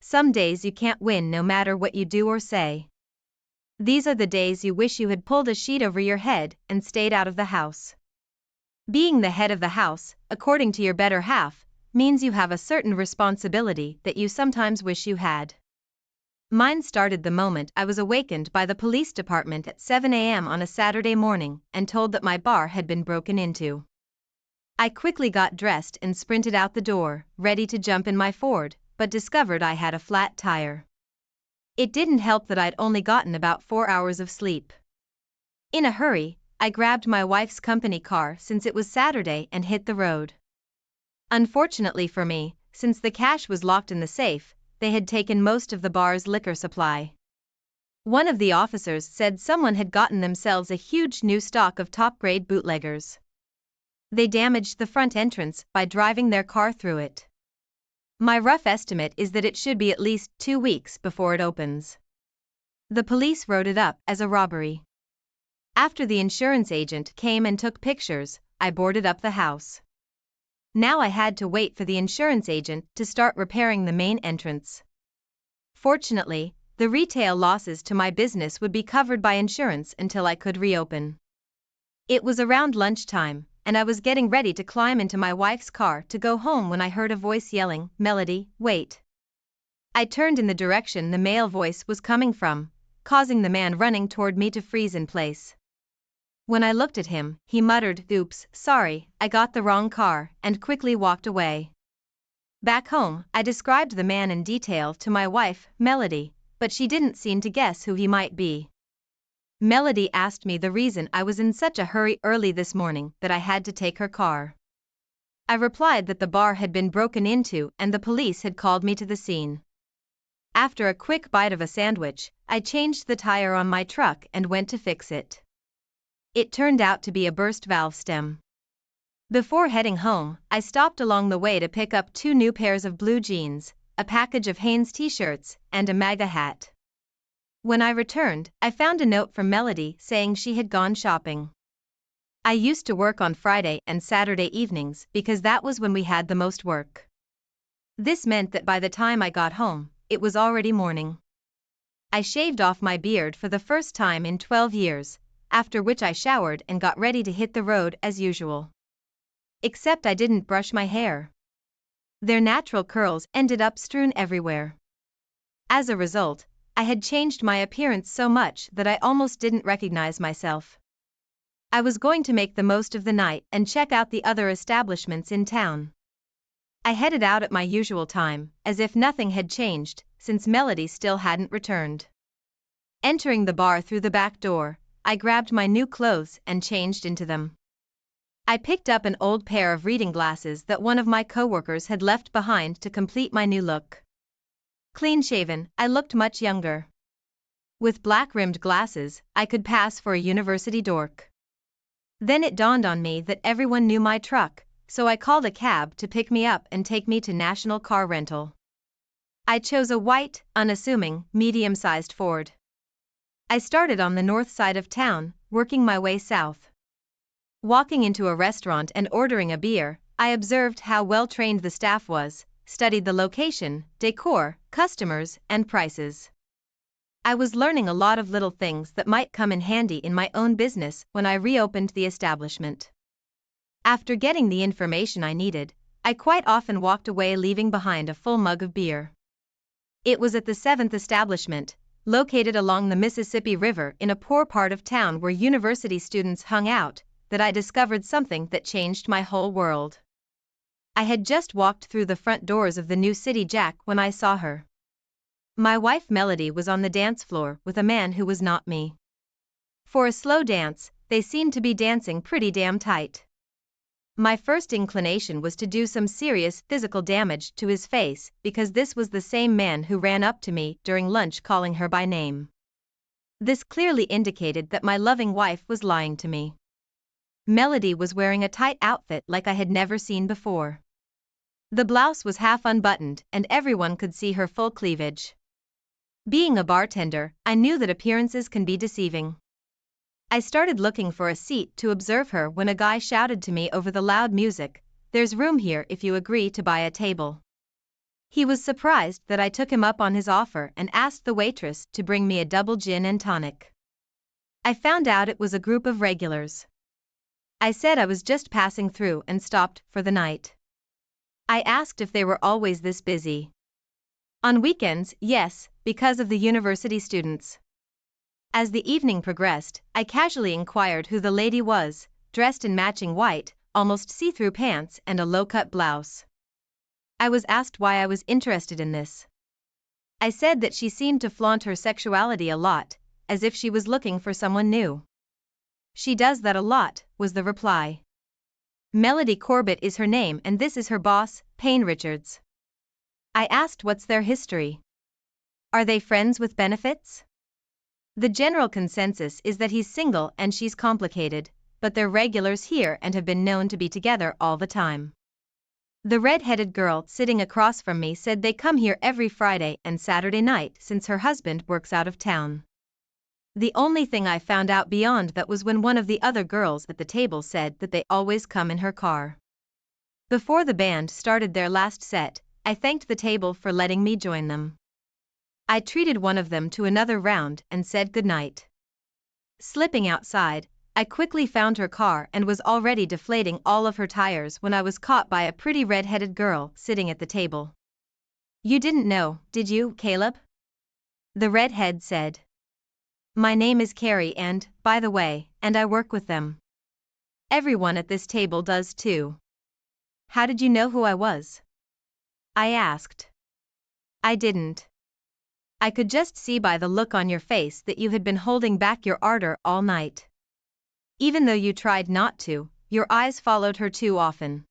Some days you can't win no matter what you do or say. These are the days you wish you had pulled a sheet over your head and stayed out of the house. Being the head of the house, according to your better half, means you have a certain responsibility that you sometimes wish you had. Mine started the moment I was awakened by the police department at 7 a.m. on a Saturday morning and told that my bar had been broken into. I quickly got dressed and sprinted out the door, ready to jump in my Ford, but discovered I had a flat tire. It didn't help that I'd only gotten about 4 hours of sleep. In a hurry, I grabbed my wife's company car since it was Saturday and hit the road. Unfortunately for me, since the cash was locked in the safe, they had taken most of the bar's liquor supply. One of the officers said someone had gotten themselves a huge new stock of top-grade bootleggers. They damaged the front entrance by driving their car through it. My rough estimate is that it should be at least 2 weeks before it opens. The police wrote it up as a robbery. After the insurance agent came and took pictures, I boarded up the house. Now I had to wait for the insurance agent to start repairing the main entrance. Fortunately, the retail losses to my business would be covered by insurance until I could reopen. It was around lunchtime, and I was getting ready to climb into my wife's car to go home when I heard a voice yelling, "Melody, wait." I turned in the direction the male voice was coming from, causing the man running toward me to freeze in place. When I looked at him, he muttered, "Oops, sorry, I got the wrong car," and quickly walked away. Back home, I described the man in detail to my wife, Melody, but she didn't seem to guess who he might be. Melody asked me the reason I was in such a hurry early this morning that I had to take her car. I replied that the bar had been broken into and the police had called me to the scene. After a quick bite of a sandwich, I changed the tire on my truck and went to fix it. It turned out to be a burst valve stem. Before heading home, I stopped along the way to pick up 2 new pairs of blue jeans, a package of Hanes t-shirts, and a MAGA hat. When I returned, I found a note from Melody saying she had gone shopping. I used to work on Friday and Saturday evenings because that was when we had the most work. This meant that by the time I got home, it was already morning. I shaved off my beard for the first time in 12 years, after which I showered and got ready to hit the road as usual. Except I didn't brush my hair. Their natural curls ended up strewn everywhere. As a result, I had changed my appearance so much that I almost didn't recognize myself. I was going to make the most of the night and check out the other establishments in town. I headed out at my usual time, as if nothing had changed, since Melody still hadn't returned. Entering the bar through the back door, I grabbed my new clothes and changed into them. I picked up an old pair of reading glasses that one of my coworkers had left behind to complete my new look. Clean-shaven, I looked much younger. With black-rimmed glasses, I could pass for a university dork. Then it dawned on me that everyone knew my truck, so I called a cab to pick me up and take me to National Car Rental. I chose a white, unassuming, medium-sized Ford. I started on the north side of town, working my way south. Walking into a restaurant and ordering a beer, I observed how well-trained the staff was, studied the location, decor, customers, and prices. I was learning a lot of little things that might come in handy in my own business when I reopened the establishment. After getting the information I needed, I quite often walked away leaving behind a full mug of beer. It was at the 7th establishment, located along the Mississippi River in a poor part of town where university students hung out, that I discovered something that changed my whole world. I had just walked through the front doors of the new City Jack when I saw her. My wife Melody was on the dance floor with a man who was not me. For a slow dance, they seemed to be dancing pretty damn tight. My first inclination was to do some serious physical damage to his face because this was the same man who ran up to me during lunch calling her by name. This clearly indicated that my loving wife was lying to me. Melody was wearing a tight outfit like I had never seen before. The blouse was half unbuttoned and everyone could see her full cleavage. Being a bartender, I knew that appearances can be deceiving. I started looking for a seat to observe her when a guy shouted to me over the loud music, "There's room here if you agree to buy a table." He was surprised that I took him up on his offer and asked the waitress to bring me a double gin and tonic. I found out it was a group of regulars. I said I was just passing through and stopped for the night. I asked if they were always this busy. On weekends, yes, because of the university students. As the evening progressed, I casually inquired who the lady was, dressed in matching white, almost see-through pants and a low-cut blouse. I was asked why I was interested in this. I said that she seemed to flaunt her sexuality a lot, as if she was looking for someone new. She does that a lot, was the reply. Melody Corbett is her name and this is her boss, Payne Richards. I asked what's their history. Are they friends with benefits? The general consensus is that he's single and she's complicated, but they're regulars here and have been known to be together all the time. The red-headed girl sitting across from me said they come here every Friday and Saturday night since her husband works out of town. The only thing I found out beyond that was when one of the other girls at the table said that they always come in her car. Before the band started their last set, I thanked the table for letting me join them. I treated one of them to another round and said goodnight. Slipping outside, I quickly found her car and was already deflating all of her tires when I was caught by a pretty red-headed girl sitting at the table. You didn't know, did you, Caleb? The redhead said. My name is Carrie and, by the way, and I work with them. Everyone at this table does too. How did you know who I was? I asked. I didn't. I could just see by the look on your face that you had been holding back your ardor all night. Even though you tried not to, your eyes followed her too often.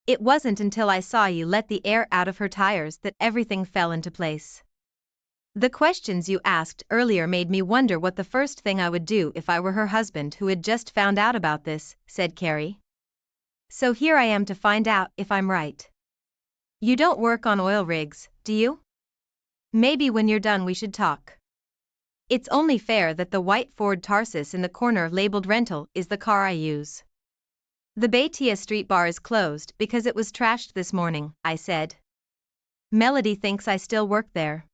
It wasn't until I saw you let the air out of her tires that everything fell into place. The questions you asked earlier made me wonder what the first thing I would do if I were her husband who had just found out about this, said Carrie. So here I am to find out if I'm right. You don't work on oil rigs, do you? Maybe when you're done we should talk. It's only fair that the white Ford Tarsus in the corner labeled rental is the car I use. The Beitia Street bar is closed because it was trashed this morning, I said. Melody thinks I still work there.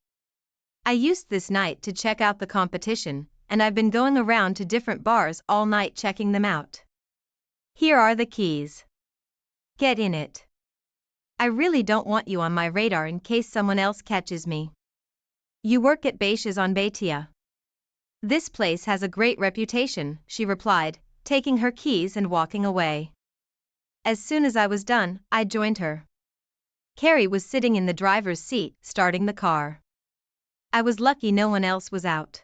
I used this night to check out the competition, and I've been going around to different bars all night checking them out. Here are the keys. Get in it. I really don't want you on my radar in case someone else catches me. You work at Beitia's on Beitia. This place has a great reputation, she replied, taking her keys and walking away. As soon as I was done, I joined her. Carrie was sitting in the driver's seat, starting the car. I was lucky no one else was out.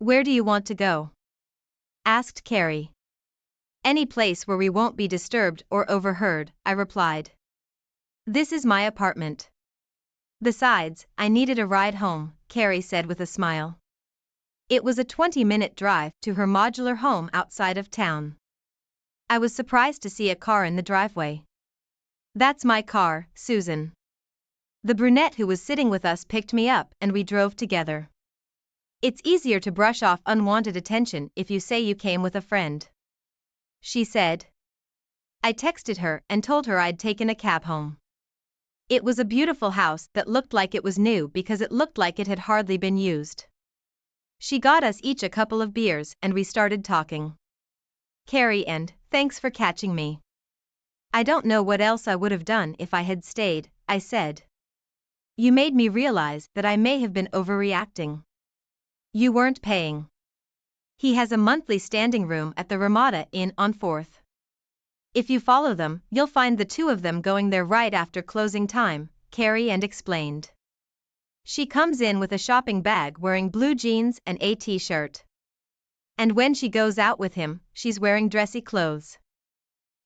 Where do you want to go? Asked Carrie. Any place where we won't be disturbed or overheard, I replied. This is my apartment. Besides, I needed a ride home, Carrie said with a smile. It was a 20-minute drive to her modular home outside of town. I was surprised to see a car in the driveway. That's my car, Susan. The brunette who was sitting with us picked me up and we drove together. It's easier to brush off unwanted attention if you say you came with a friend. She said. I texted her and told her I'd taken a cab home. It was a beautiful house that looked like it was new because it looked like it had hardly been used. She got us each a couple of beers and we started talking. Carrie and, thanks for catching me. I don't know what else I would have done if I had stayed, I said. You made me realize that I may have been overreacting. You weren't paying. He has a monthly standing room at the Ramada Inn on 4th. If you follow them, you'll find the two of them going there right after closing time, Carrie and explained. She comes in with a shopping bag wearing blue jeans and a t-shirt. And when she goes out with him, she's wearing dressy clothes.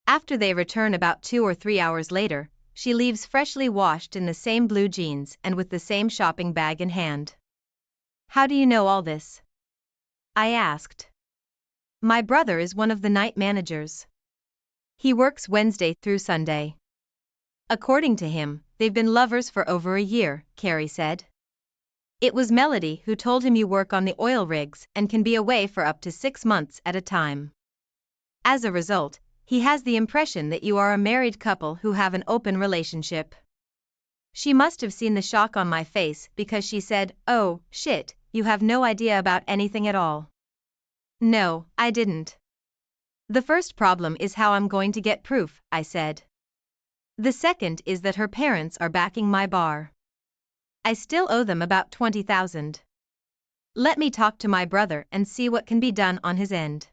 After they return about 2 or 3 hours later, she leaves freshly washed in the same blue jeans and with the same shopping bag in hand. How do you know all this? I asked. My brother is one of the night managers. He works Wednesday through Sunday. According to him, they've been lovers for over a year, Carrie said. It was Melody who told him you work on the oil rigs and can be away for up to 6 months at a time. As a result, he has the impression that you are a married couple who have an open relationship. She must have seen the shock on my face because she said, "Oh, shit, you have no idea about anything at all." No, I didn't. The first problem is how I'm going to get proof, I said. The second is that her parents are backing my bar. I still owe them about $20,000. Let me talk to my brother and see what can be done on his end.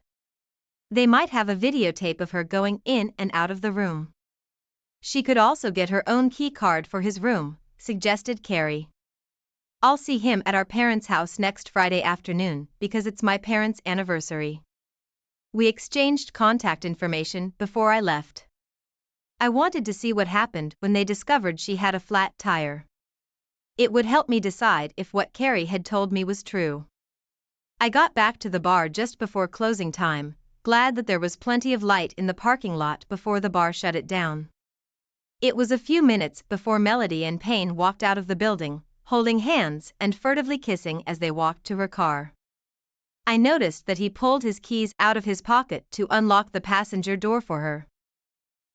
They might have a videotape of her going in and out of the room. She could also get her own key card for his room, suggested Carrie. I'll see him at our parents' house next Friday afternoon because it's my parents' anniversary. We exchanged contact information before I left. I wanted to see what happened when they discovered she had a flat tire. It would help me decide if what Carrie had told me was true. I got back to the bar just before closing time, glad that there was plenty of light in the parking lot before the bar shut it down. It was a few minutes before Melody and Payne walked out of the building, holding hands and furtively kissing as they walked to her car. I noticed that he pulled his keys out of his pocket to unlock the passenger door for her.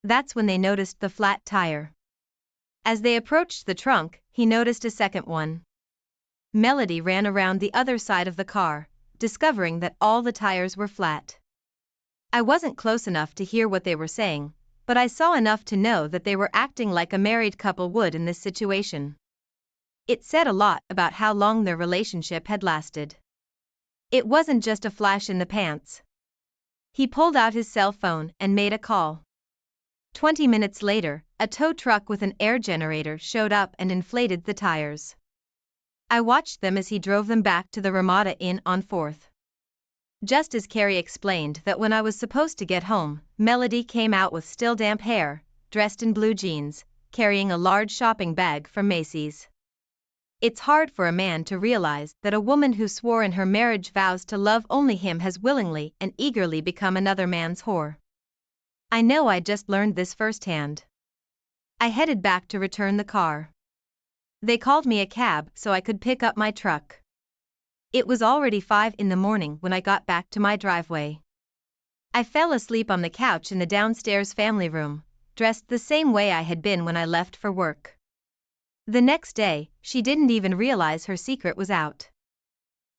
That's when they noticed the flat tire. As they approached the trunk, he noticed a second one. Melody ran around the other side of the car, discovering that all the tires were flat. I wasn't close enough to hear what they were saying, but I saw enough to know that they were acting like a married couple would in this situation. It said a lot about how long their relationship had lasted. It wasn't just a flash in the pants. He pulled out his cell phone and made a call. 20 minutes later, a tow truck with an air generator showed up and inflated the tires. I watched them as he drove them back to the Ramada Inn on 4th. Just as Carrie explained that when I was supposed to get home, Melody came out with still damp hair, dressed in blue jeans, carrying a large shopping bag from Macy's. It's hard for a man to realize that a woman who swore in her marriage vows to love only him has willingly and eagerly become another man's whore. I know I just learned this firsthand. I headed back to return the car. They called me a cab so I could pick up my truck. It was already 5 in the morning when I got back to my driveway. I fell asleep on the couch in the downstairs family room, dressed the same way I had been when I left for work. The next day, she didn't even realize her secret was out.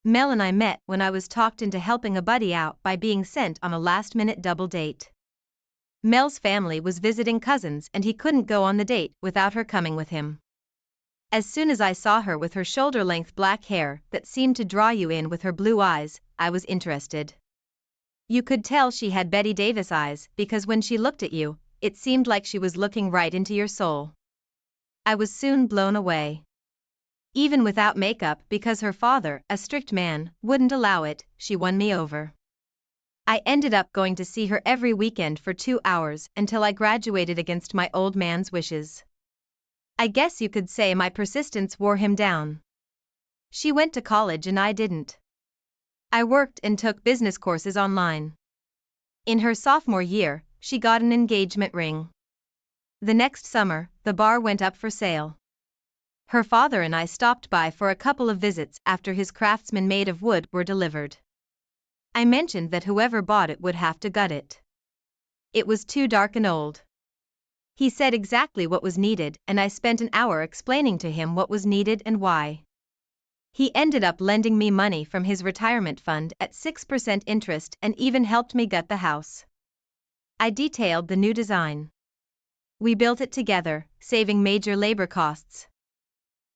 Mel and I met when I was talked into helping a buddy out by being sent on a last-minute double date. Mel's family was visiting cousins and he couldn't go on the date without her coming with him. As soon as I saw her with her shoulder-length black hair that seemed to draw you in with her blue eyes, I was interested. You could tell she had Betty Davis eyes because when she looked at you, it seemed like she was looking right into your soul. I was soon blown away. Even without makeup because her father, a strict man, wouldn't allow it, she won me over. I ended up going to see her every weekend for 2 hours until I graduated against my old man's wishes. I guess you could say my persistence wore him down. She went to college and I didn't. I worked and took business courses online. In her sophomore year, she got an engagement ring. The next summer, the bar went up for sale. Her father and I stopped by for a couple of visits after his Craftsman made of wood were delivered. I mentioned that whoever bought it would have to gut it. It was too dark and old. He said exactly what was needed and I spent an hour explaining to him what was needed and why. He ended up lending me money from his retirement fund at 6% interest and even helped me gut the house. I detailed the new design. We built it together, saving major labor costs.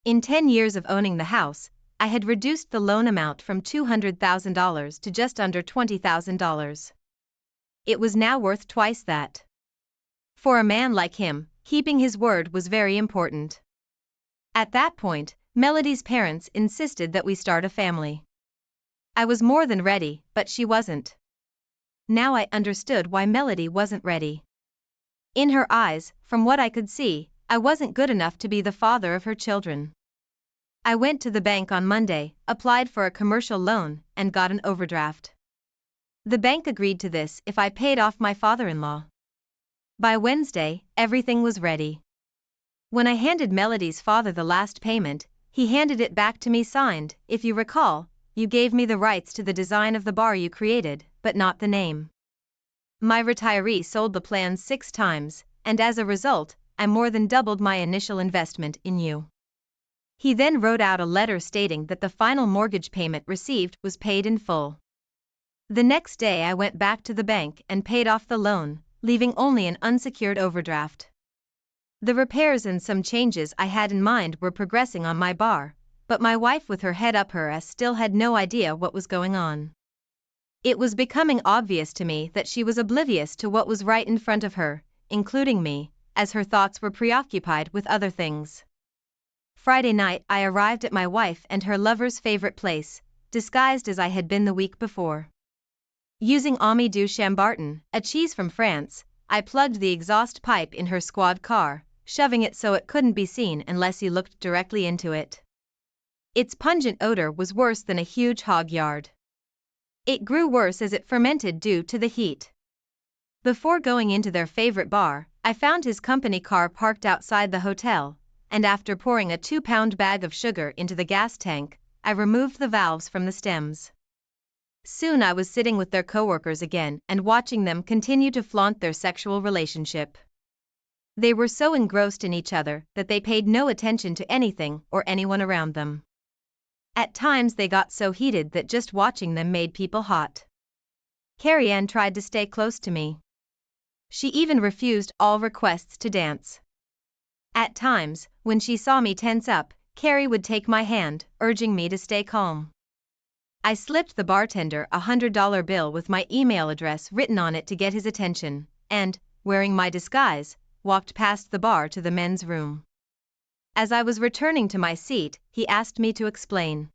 In 10 years of owning the house, I had reduced the loan amount from $200,000 to just under $20,000. It was now worth twice that. For a man like him, keeping his word was very important. At that point, Melody's parents insisted that we start a family. I was more than ready, but she wasn't. Now I understood why Melody wasn't ready. In her eyes, from what I could see, I wasn't good enough to be the father of her children. I went to the bank on Monday, applied for a commercial loan, and got an overdraft. The bank agreed to this if I paid off my father-in-law. By Wednesday, everything was ready. When I handed Melody's father the last payment, he handed it back to me signed. If you recall, you gave me the rights to the design of the bar you created, but not the name. My retiree sold the plans 6 times, and as a result, I more than doubled my initial investment in you." He then wrote out a letter stating that the final mortgage payment received was paid in full. The next day I went back to the bank and paid off the loan, leaving only an unsecured overdraft. The repairs and some changes I had in mind were progressing on my bar, but my wife with her head up her ass still had no idea what was going on. It was becoming obvious to me that she was oblivious to what was right in front of her, including me, as her thoughts were preoccupied with other things. Friday night I arrived at my wife and her lover's favorite place, disguised as I had been the week before. Using Ami du Chambarton, a cheese from France, I plugged the exhaust pipe in her squad car, shoving it so it couldn't be seen unless you looked directly into it. Its pungent odor was worse than a huge hog yard. It grew worse as it fermented due to the heat. Before going into their favorite bar, I found his company car parked outside the hotel, and after pouring a 2-pound bag of sugar into the gas tank, I removed the valves from the stems. Soon I was sitting with their coworkers again and watching them continue to flaunt their sexual relationship. They were so engrossed in each other that they paid no attention to anything or anyone around them. At times they got so heated that just watching them made people hot. Carrie Ann tried to stay close to me. She even refused all requests to dance. At times, when she saw me tense up, Carrie would take my hand, urging me to stay calm. I slipped the bartender a $100 bill with my email address written on it to get his attention, and, wearing my disguise, walked past the bar to the men's room. As I was returning to my seat, he asked me to explain.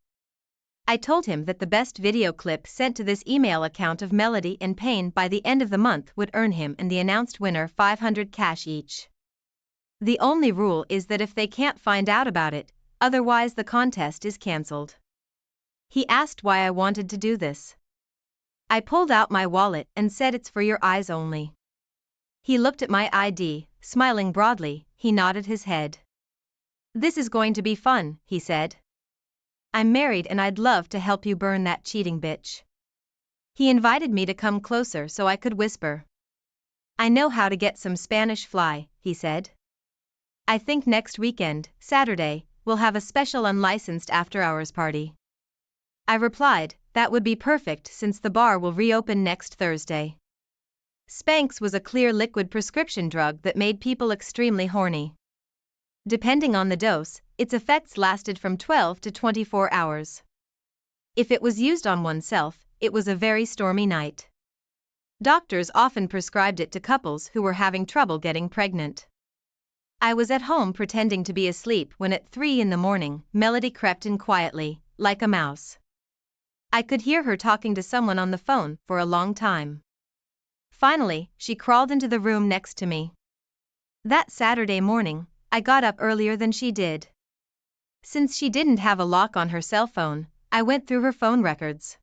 I told him that the best video clip sent to this email account of Melody and Payne by the end of the month would earn him and the announced winner $500 cash each. The only rule is that if they can't find out about it, otherwise the contest is cancelled. He asked why I wanted to do this. I pulled out my wallet and said it's for your eyes only. He looked at my ID, smiling broadly. He nodded his head. "This is going to be fun," he said. "I'm married and I'd love to help you burn that cheating bitch." He invited me to come closer so I could whisper. "I know how to get some Spanish fly," he said. "I think next weekend, Saturday, we'll have a special unlicensed after-hours party." I replied, "That would be perfect since the bar will reopen next Thursday." Spanx was a clear liquid prescription drug that made people extremely horny. Depending on the dose, its effects lasted from 12 to 24 hours. If it was used on oneself, it was a very stormy night. Doctors often prescribed it to couples who were having trouble getting pregnant. I was at home pretending to be asleep when at 3 in the morning, Melody crept in quietly, like a mouse. I could hear her talking to someone on the phone for a long time. Finally, she crawled into the room next to me. That Saturday morning, I got up earlier than she did. Since she didn't have a lock on her cell phone, I went through her phone records.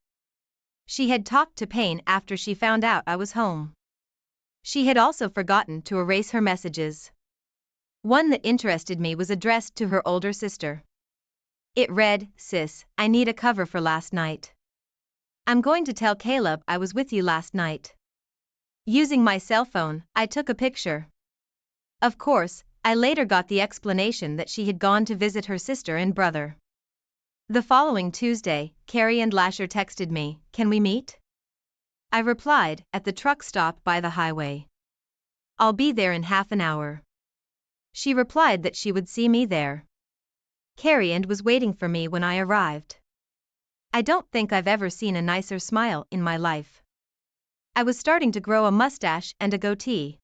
She had talked to Payne after she found out I was home. She had also forgotten to erase her messages. One that interested me was addressed to her older sister. It read, "Sis, I need a cover for last night. I'm going to tell Caleb I was with you last night." Using my cell phone, I took a picture. Of course, I later got the explanation that she had gone to visit her sister and brother. The following Tuesday, Carrie and Lasher texted me, "Can we meet?" I replied, "At the truck stop by the highway. I'll be there in half an hour." She replied that she would see me there. Carrie and was waiting for me when I arrived. I don't think I've ever seen a nicer smile in my life. I was starting to grow a mustache and a goatee.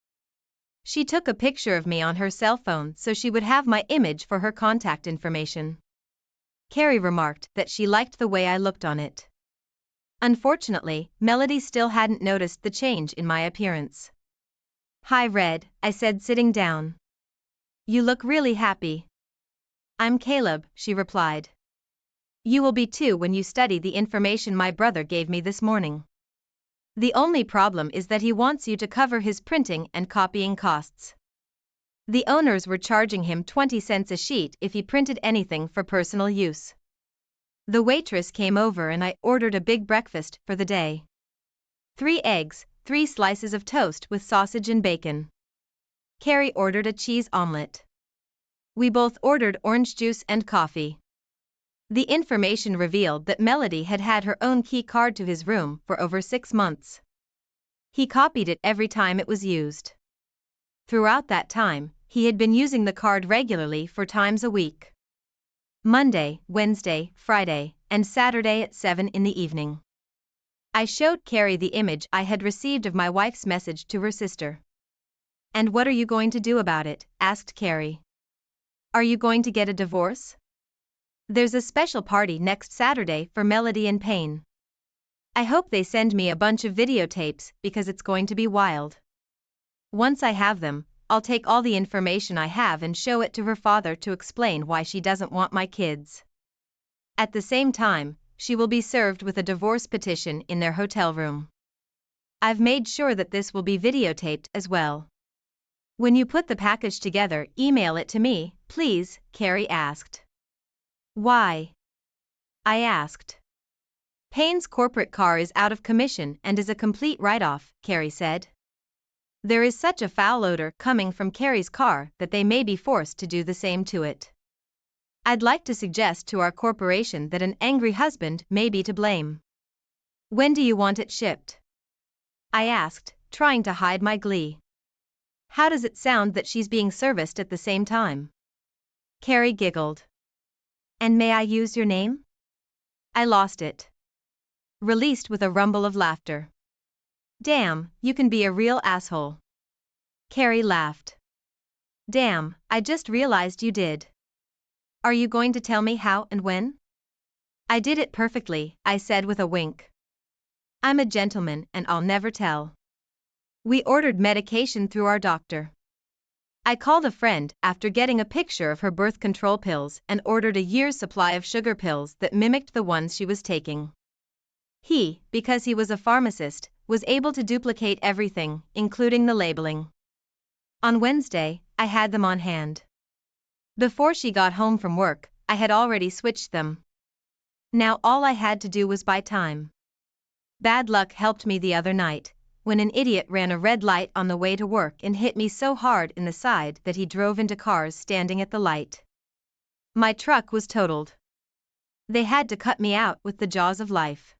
She took a picture of me on her cell phone so she would have my image for her contact information. Carrie remarked that she liked the way I looked on it. Unfortunately, Melody still hadn't noticed the change in my appearance. "Hi Red," I said sitting down. "You look really happy." "I'm Caleb," she replied. "You will be too when you study the information my brother gave me this morning. The only problem is that he wants you to cover his printing and copying costs. The owners were charging him 20 cents a sheet if he printed anything for personal use." The waitress came over and I ordered a big breakfast for the day. 3 eggs, 3 slices of toast with sausage and bacon. Carrie ordered a cheese omelette. We both ordered orange juice and coffee. The information revealed that Melody had had her own key card to his room for over 6 months. He copied it every time it was used. Throughout that time, he had been using the card regularly 4 times a week. Monday, Wednesday, Friday, and Saturday at 7 in the evening. I showed Carrie the image I had received of my wife's message to her sister. "And what are you going to do about it?" asked Carrie. "Are you going to get a divorce? There's a special party next Saturday for Melody and Payne. I hope they send me a bunch of videotapes because it's going to be wild. Once I have them, I'll take all the information I have and show it to her father to explain why she doesn't want my kids. At the same time, she will be served with a divorce petition in their hotel room. I've made sure that this will be videotaped as well. When you put the package together, email it to me, please," Carrie asked. "Why?" I asked. "Payne's corporate car is out of commission and is a complete write-off," Carrie said. "There is such a foul odor coming from Carrie's car that they may be forced to do the same to it. I'd like to suggest to our corporation that an angry husband may be to blame." "When do you want it shipped?" I asked, trying to hide my glee. "How does it sound that she's being serviced at the same time?" Carrie giggled. "And may I use your name?" I lost it. Released with a rumble of laughter. "Damn, you can be a real asshole." Carrie laughed. "Damn, I just realized you did. Are you going to tell me how and when?" "I did it perfectly," I said with a wink. "I'm a gentleman and I'll never tell." We ordered medication through our doctor. I called a friend after getting a picture of her birth control pills and ordered a year's supply of sugar pills that mimicked the ones she was taking. He, because he was a pharmacist, was able to duplicate everything, including the labeling. On Wednesday, I had them on hand. Before she got home from work, I had already switched them. Now all I had to do was buy time. Bad luck helped me the other night, when an idiot ran a red light on the way to work and hit me so hard in the side that he drove into cars standing at the light. My truck was totaled. They had to cut me out with the jaws of life.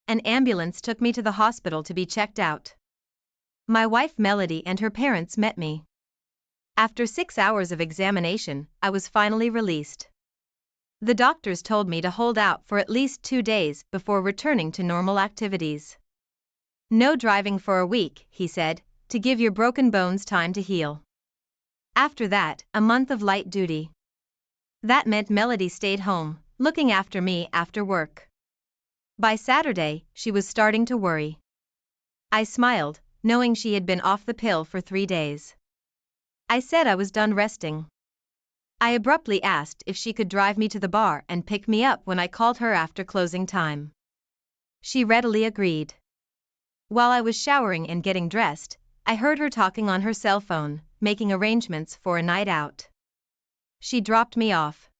An ambulance took me to the hospital to be checked out. My wife Melody and her parents met me. After 6 hours of examination, I was finally released. The doctors told me to hold out for at least 2 days before returning to normal activities. "No driving for a week," he said, "to give your broken bones time to heal. After that, a month of light duty." That meant Melody stayed home, looking after me after work. By Saturday, she was starting to worry. I smiled, knowing she had been off the pill for 3 days. I said I was done resting. I abruptly asked if she could drive me to the bar and pick me up when I called her after closing time. She readily agreed. While I was showering and getting dressed, I heard her talking on her cell phone, making arrangements for a night out. She dropped me off.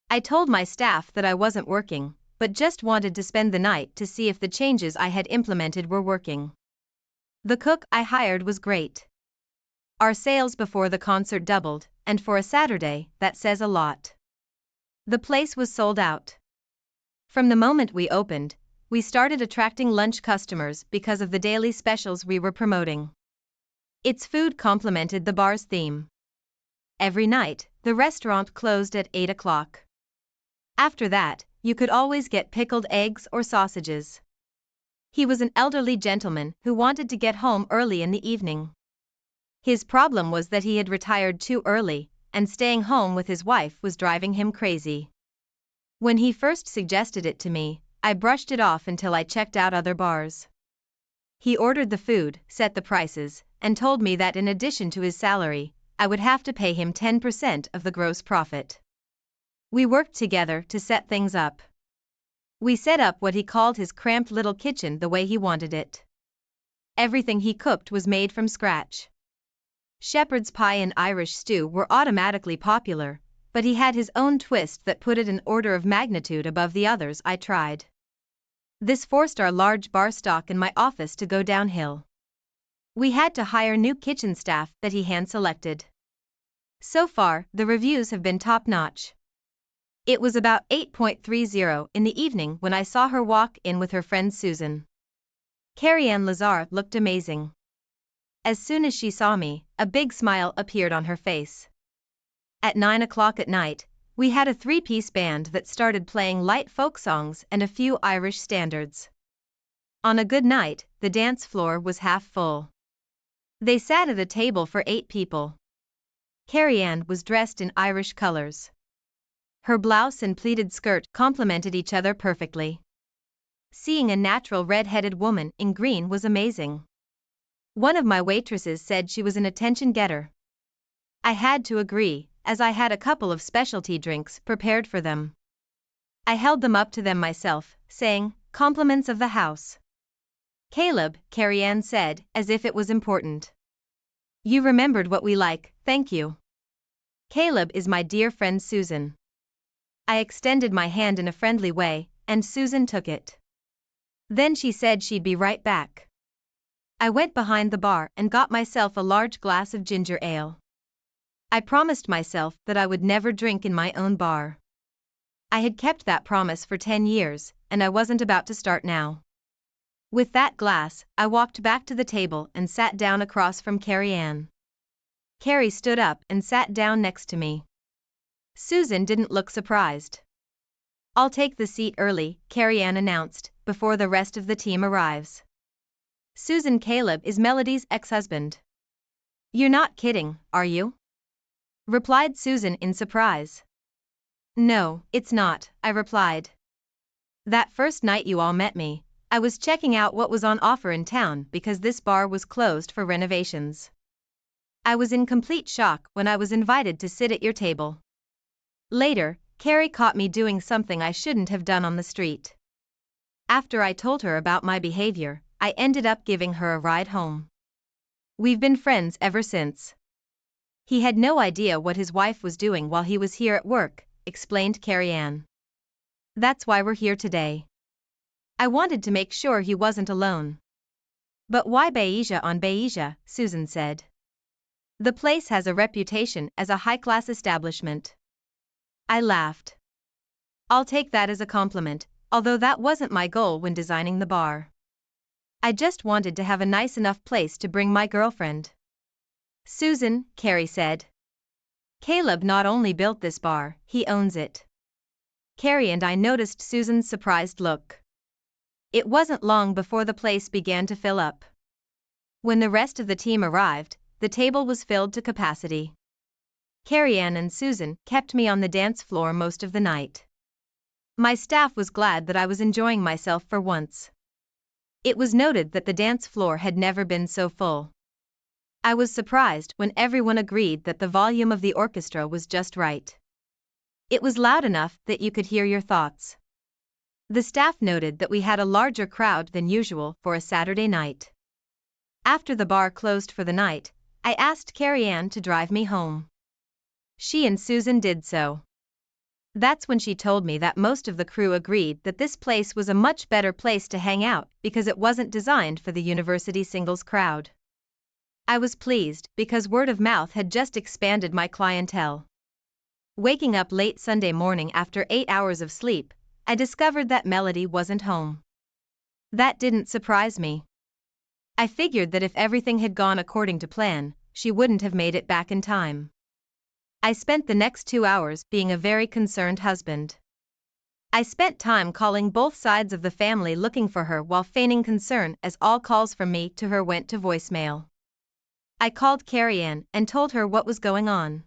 I told my staff that I wasn't working, but just wanted to spend the night to see if the changes I had implemented were working. The cook I hired was great. Our sales before the concert doubled, and for a Saturday, that says a lot. The place was sold out. From the moment we opened, we started attracting lunch customers because of the daily specials we were promoting. Its food complemented the bar's theme. Every night, the restaurant closed at 8 o'clock. After that, you could always get pickled eggs or sausages. He was an elderly gentleman who wanted to get home early in the evening. His problem was that he had retired too early, and staying home with his wife was driving him crazy. When he first suggested it to me, I brushed it off until I checked out other bars. He ordered the food, set the prices, and told me that in addition to his salary, I would have to pay him 10% of the gross profit. We worked together to set things up. We set up what he called his cramped little kitchen the way he wanted it. Everything he cooked was made from scratch. Shepherd's pie and Irish stew were automatically popular, but he had his own twist that put it an order of magnitude above the others I tried. This forced our large bar stock in my office to go downhill. We had to hire new kitchen staff that he hand-selected. So far, the reviews have been top-notch. It was about 8.30 in the evening when I saw her walk in with her friend Susan. Carrie-Anne Lazar looked amazing. As soon as she saw me, a big smile appeared on her face. At 9 o'clock at night, we had a three-piece band that started playing light folk songs and a few Irish standards. On a good night, the dance floor was half full. They sat at a table for 8 people. Carrie-Anne was dressed in Irish colors. Her blouse and pleated skirt complemented each other perfectly. Seeing a natural red-headed woman in green was amazing. One of my waitresses said she was an attention-getter. I had to agree, as I had a couple of specialty drinks prepared for them. I held them up to them myself, saying, "Compliments of the house." "Caleb," Carrie-Anne said, as if it was important. "You remembered what we like, thank you." "Caleb is my dear friend Susan." I extended my hand in a friendly way, and Susan took it. Then she said she'd be right back. I went behind the bar and got myself a large glass of ginger ale. I promised myself that I would never drink in my own bar. I had kept that promise for 10 years, and I wasn't about to start now. With that glass, I walked back to the table and sat down across from Carrie-Anne. Carrie stood up and sat down next to me. Susan didn't look surprised. "I'll take the seat early," Carrie-Anne announced, "before the rest of the team arrives." "Susan, Caleb is Melody's ex-husband." "You're not kidding, are you?" replied Susan in surprise. "No, it's not," I replied. "That first night you all met me, I was checking out what was on offer in town because this bar was closed for renovations. I was in complete shock when I was invited to sit at your table. Later, Carrie caught me doing something I shouldn't have done on the street. After I told her about my behavior, I ended up giving her a ride home. We've been friends ever since." "He had no idea what his wife was doing while he was here at work," explained Carrie-Anne. "That's why we're here today. I wanted to make sure he wasn't alone." "But why Beija on Beija?" Susan said. "The place has a reputation as a high-class establishment." I laughed. "I'll take that as a compliment, although that wasn't my goal when designing the bar. I just wanted to have a nice enough place to bring my girlfriend." "Susan," Carrie said. "Caleb not only built this bar, he owns it." Carrie and I noticed Susan's surprised look. It wasn't long before the place began to fill up. When the rest of the team arrived, the table was filled to capacity. Carrie-Anne and Susan kept me on the dance floor most of the night. My staff was glad that I was enjoying myself for once. It was noted that the dance floor had never been so full. I was surprised when everyone agreed that the volume of the orchestra was just right. It was loud enough that you could hear your thoughts. The staff noted that we had a larger crowd than usual for a Saturday night. After the bar closed for the night, I asked Carrie-Anne to drive me home. She and Susan did so. That's when she told me that most of the crew agreed that this place was a much better place to hang out because it wasn't designed for the university singles crowd. I was pleased because word of mouth had just expanded my clientele. Waking up late Sunday morning after 8 hours of sleep, I discovered that Melody wasn't home. That didn't surprise me. I figured that if everything had gone according to plan, she wouldn't have made it back in time. I spent the next 2 hours being a very concerned husband. I spent time calling both sides of the family looking for her while feigning concern as all calls from me to her went to voicemail. I called Carrie-Anne and told her what was going on.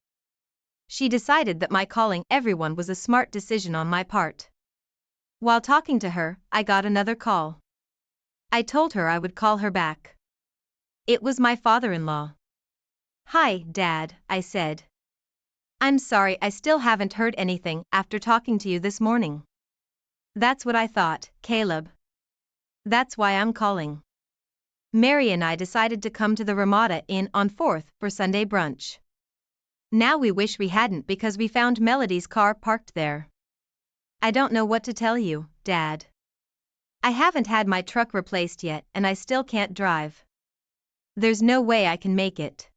She decided that my calling everyone was a smart decision on my part. While talking to her, I got another call. I told her I would call her back. It was my father-in-law. "Hi, Dad," I said. "I'm sorry I still haven't heard anything after talking to you this morning." "That's what I thought, Caleb. That's why I'm calling. Mary and I decided to come to the Ramada Inn on 4th for Sunday brunch. Now we wish we hadn't because we found Melody's car parked there. I don't know what to tell you, Dad. I haven't had my truck replaced yet and I still can't drive. There's no way I can make it.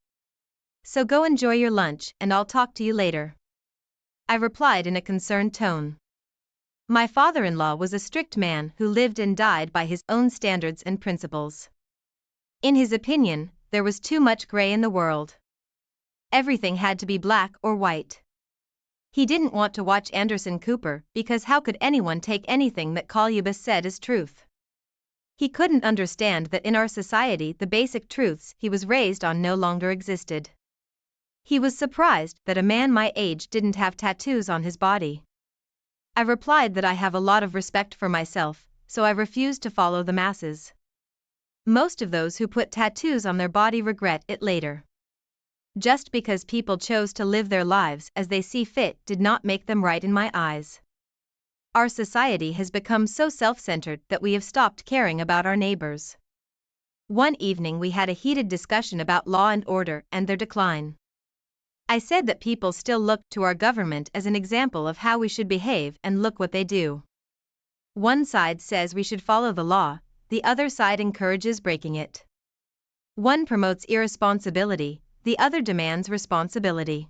So go enjoy your lunch and I'll talk to you later. I replied in a concerned tone. My father-in-law was a strict man who lived and died by his own standards and principles. In his opinion, there was too much gray in the world. Everything had to be black or white. He didn't want to watch Anderson Cooper because how could anyone take anything that Columbus said as truth? He couldn't understand that in our society the basic truths he was raised on no longer existed. He was surprised that a man my age didn't have tattoos on his body. I replied that I have a lot of respect for myself, so I refused to follow the masses. Most of those who put tattoos on their body regret it later. Just because people chose to live their lives as they see fit did not make them right in my eyes. Our society has become so self-centered that we have stopped caring about our neighbors. One evening we had a heated discussion about law and order and their decline. I said that people still look to our government as an example of how we should behave, and look what they do. One side says we should follow the law, the other side encourages breaking it. One promotes irresponsibility, the other demands responsibility.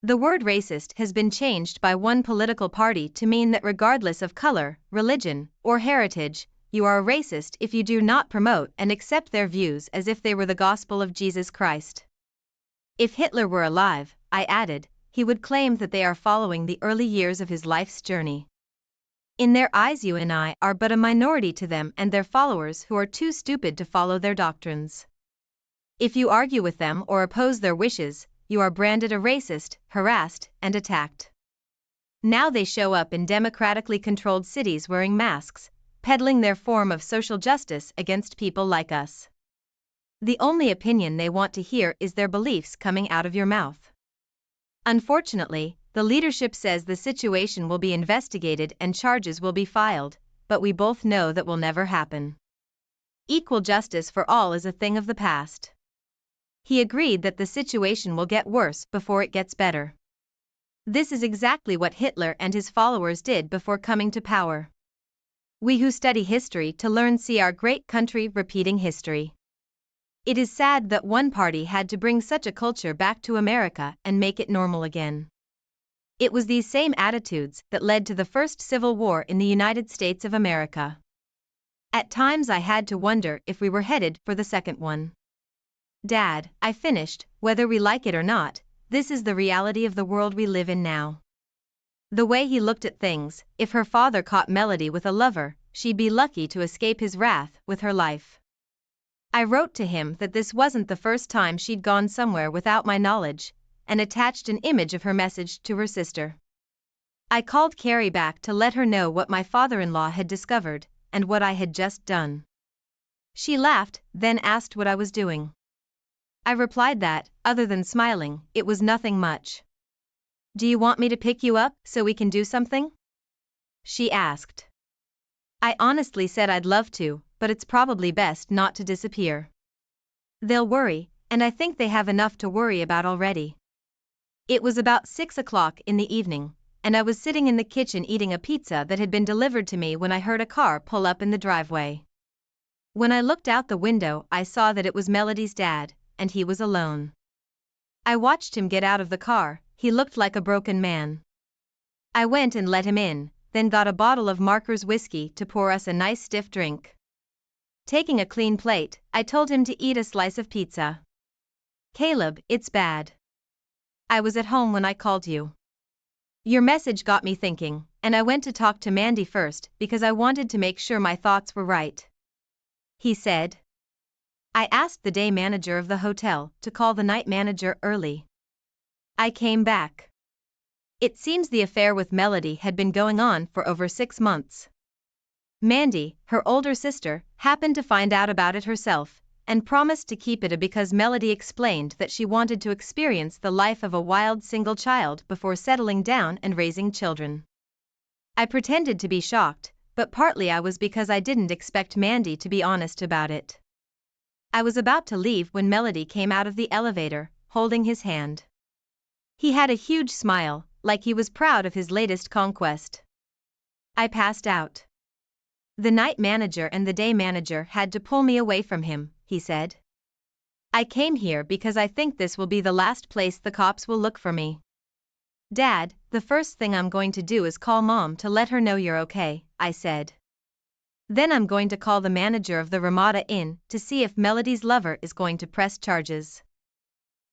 The word racist has been changed by one political party to mean that regardless of color, religion, or heritage, you are a racist if you do not promote and accept their views as if they were the gospel of Jesus Christ. If Hitler were alive, I added, he would claim that they are following the early years of his life's journey. In their eyes you and I are but a minority to them and their followers who are too stupid to follow their doctrines. If you argue with them or oppose their wishes, you are branded a racist, harassed, and attacked. Now they show up in democratically controlled cities wearing masks, peddling their form of social justice against people like us. The only opinion they want to hear is their beliefs coming out of your mouth. Unfortunately, the leadership says the situation will be investigated and charges will be filed, but we both know that will never happen. Equal justice for all is a thing of the past. He agreed that the situation will get worse before it gets better. This is exactly what Hitler and his followers did before coming to power. We who study history to learn see our great country repeating history. It is sad that one party had to bring such a culture back to America and make it normal again. It was these same attitudes that led to the first Civil War in the United States of America. At times I had to wonder if we were headed for the second one. Dad, I finished, whether we like it or not, this is the reality of the world we live in now. The way he looked at things, if her father caught Melody with a lover, she'd be lucky to escape his wrath with her life. I wrote to him that this wasn't the first time she'd gone somewhere without my knowledge, and attached an image of her message to her sister. I called Carrie back to let her know what my father-in-law had discovered, and what I had just done. She laughed, then asked what I was doing. I replied that, other than smiling, it was nothing much. Do you want me to pick you up so we can do something? She asked. I honestly said I'd love to, but it's probably best not to disappear. They'll worry, and I think they have enough to worry about already. It was about 6 o'clock in the evening, and I was sitting in the kitchen eating a pizza that had been delivered to me when I heard a car pull up in the driveway. When I looked out the window, I saw that it was Melody's dad, and he was alone. I watched him get out of the car, he looked like a broken man. I went and let him in, then got a bottle of Marker's whiskey to pour us a nice stiff drink. Taking a clean plate, I told him to eat a slice of pizza. Caleb, it's bad. I was at home when I called you. Your message got me thinking, and I went to talk to Mandy first because I wanted to make sure my thoughts were right. He said. I asked the day manager of the hotel to call the night manager early. I came back. It seems the affair with Melody had been going on for over 6 months. Mandy, her older sister, happened to find out about it herself, and promised to keep it because Melody explained that she wanted to experience the life of a wild single child before settling down and raising children. I pretended to be shocked, but partly I was because I didn't expect Mandy to be honest about it. I was about to leave when Melody came out of the elevator, holding his hand. He had a huge smile, like he was proud of his latest conquest. I passed out. The night manager and the day manager had to pull me away from him, he said. I came here because I think this will be the last place the cops will look for me. Dad, the first thing I'm going to do is call Mom to let her know you're okay, I said. Then I'm going to call the manager of the Ramada Inn to see if Melody's lover is going to press charges.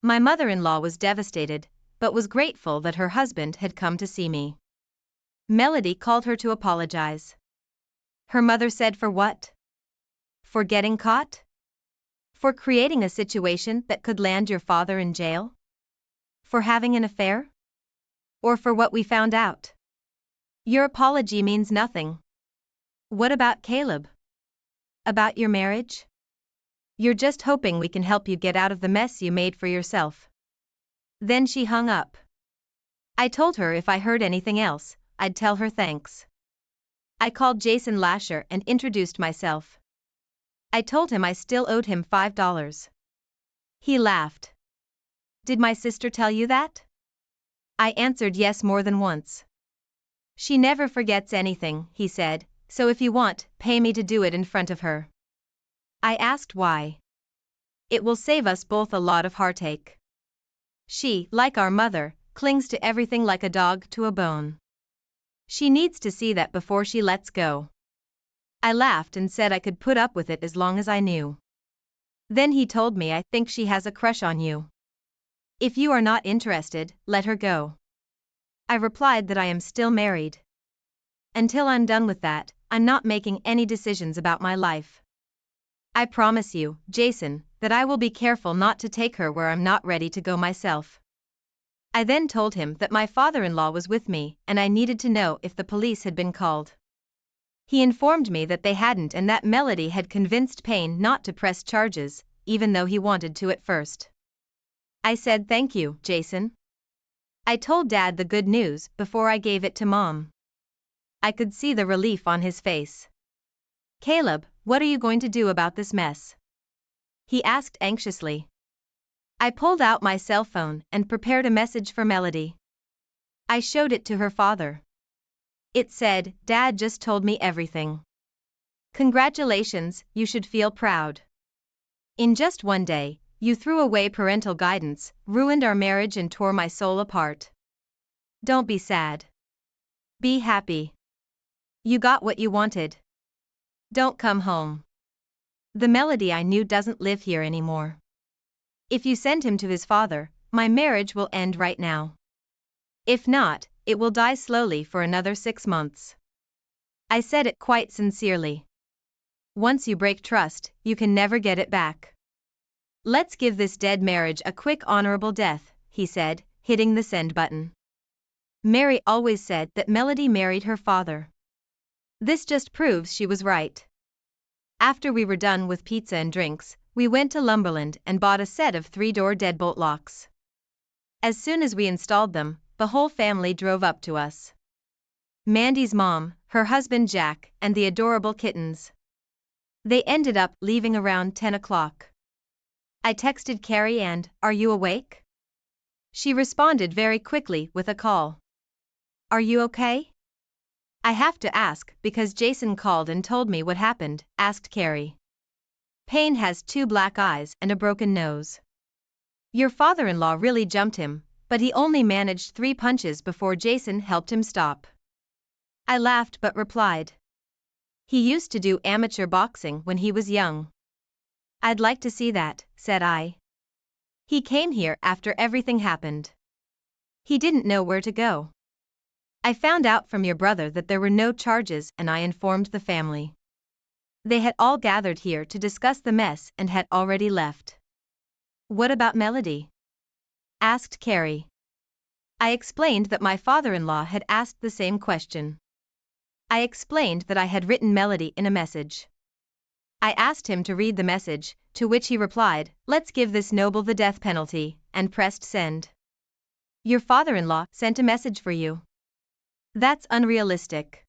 My mother-in-law was devastated, but was grateful that her husband had come to see me. Melody called her to apologize. Her mother said for what? For getting caught? For creating a situation that could land your father in jail? For having an affair? Or for what we found out? Your apology means nothing. What about Caleb? About your marriage? You're just hoping we can help you get out of the mess you made for yourself. Then she hung up. I told her if I heard anything else, I'd tell her thanks. I called Jason Lasher and introduced myself. I told him I still owed him $5. He laughed. Did my sister tell you that? I answered yes more than once. She never forgets anything, he said, so if you want, pay me to do it in front of her. I asked why. It will save us both a lot of heartache. She, like our mother, clings to everything like a dog to a bone. She needs to see that before she lets go. I laughed and said I could put up with it as long as I knew. Then he told me I think she has a crush on you. If you are not interested, let her go. I replied that I am still married. Until I'm done with that, I'm not making any decisions about my life. I promise you, Jason, that I will be careful not to take her where I'm not ready to go myself. I then told him that my father-in-law was with me and I needed to know if the police had been called. He informed me that they hadn't and that Melody had convinced Payne not to press charges, even though he wanted to at first. I said thank you, Jason. I told Dad the good news before I gave it to Mom. I could see the relief on his face. Caleb, what are you going to do about this mess? He asked anxiously. I pulled out my cell phone and prepared a message for Melody. I showed it to her father. It said, Dad just told me everything. Congratulations, you should feel proud. In just one day, you threw away parental guidance, ruined our marriage and tore my soul apart. Don't be sad. Be happy. You got what you wanted. Don't come home. The Melody I knew doesn't live here anymore. If you send him to his father, my marriage will end right now. If not, it will die slowly for another 6 months. I said it quite sincerely. Once you break trust, you can never get it back. Let's give this dead marriage a quick honorable death, he said, hitting the send button. Mary always said that Melody married her father. This just proves she was right. After we were done with pizza and drinks, we went to Lumberland and bought a set of 3-door deadbolt locks. As soon as we installed them, the whole family drove up to us. Mandy's mom, her husband Jack, and the adorable kittens. They ended up leaving around 10 o'clock. I texted Carrie and, "Are you awake?" She responded very quickly with a call. "Are you okay?" "I have to ask because Jason called and told me what happened," asked Carrie. "Payne has 2 black eyes and a broken nose. Your father-in-law really jumped him, but he only managed 3 punches before Jason helped him stop." I laughed but replied. "He used to do amateur boxing when he was young." "I'd like to see that," said I. "He came here after everything happened. He didn't know where to go. I found out from your brother that there were no charges and I informed the family. They had all gathered here to discuss the mess and had already left." "What about Melody?" asked Carrie. I explained that my father-in-law had asked the same question. I explained that I had written Melody in a message. I asked him to read the message, to which he replied, "Let's give this noble the death penalty," and pressed send. "Your father-in-law sent a message for you." "That's unrealistic.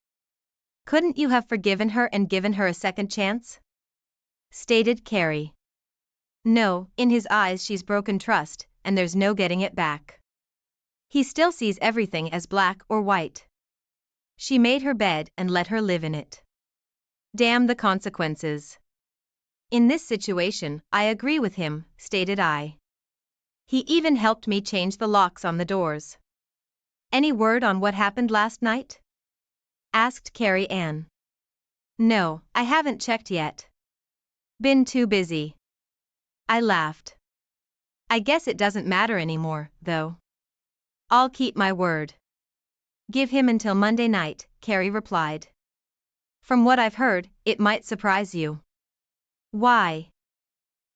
Couldn't you have forgiven her and given her a second chance?" stated Carrie. "No, in his eyes she's broken trust, and there's no getting it back. He still sees everything as black or white. She made her bed and let her live in it. Damn the consequences." In this situation, I agree with him, stated I. He even helped me change the locks on the doors. Any word on what happened last night? Asked Carrie Ann. No, I haven't checked yet. Been too busy. I laughed. I guess it doesn't matter anymore, though. I'll keep my word. Give him until Monday night, Carrie replied. From what I've heard, it might surprise you. Why?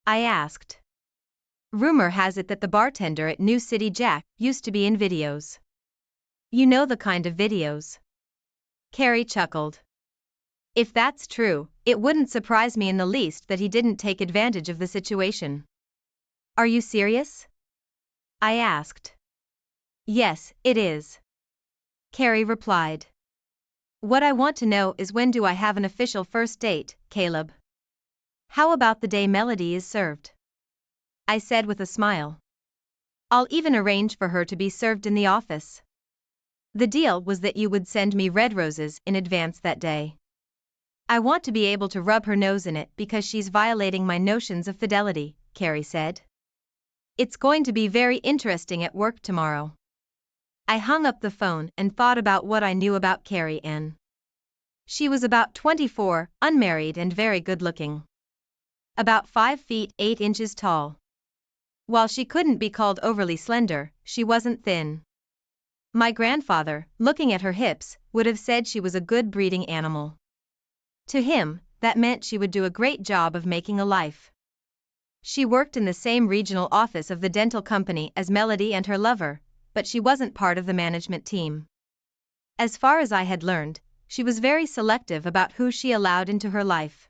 I asked. Rumor has it that the bartender at New City Jack used to be in videos. You know the kind of videos. Carrie chuckled. If that's true, it wouldn't surprise me in the least that he didn't take advantage of the situation. Are you serious? I asked. Yes, it is. Carrie replied. What I want to know is when do I have an official first date, Caleb? How about the day Melody is served? I said with a smile. I'll even arrange for her to be served in the office. The deal was that you would send me red roses in advance that day. I want to be able to rub her nose in it because she's violating my notions of fidelity, Carrie said. It's going to be very interesting at work tomorrow. I hung up the phone and thought about what I knew about Carrie Ann. She was about 24, unmarried and very good-looking. About 5 feet 8 inches tall. While she couldn't be called overly slender, she wasn't thin. My grandfather, looking at her hips, would have said she was a good breeding animal. To him, that meant she would do a great job of making a life. She worked in the same regional office of the dental company as Melody and her lover, but she wasn't part of the management team. As far as I had learned, she was very selective about who she allowed into her life.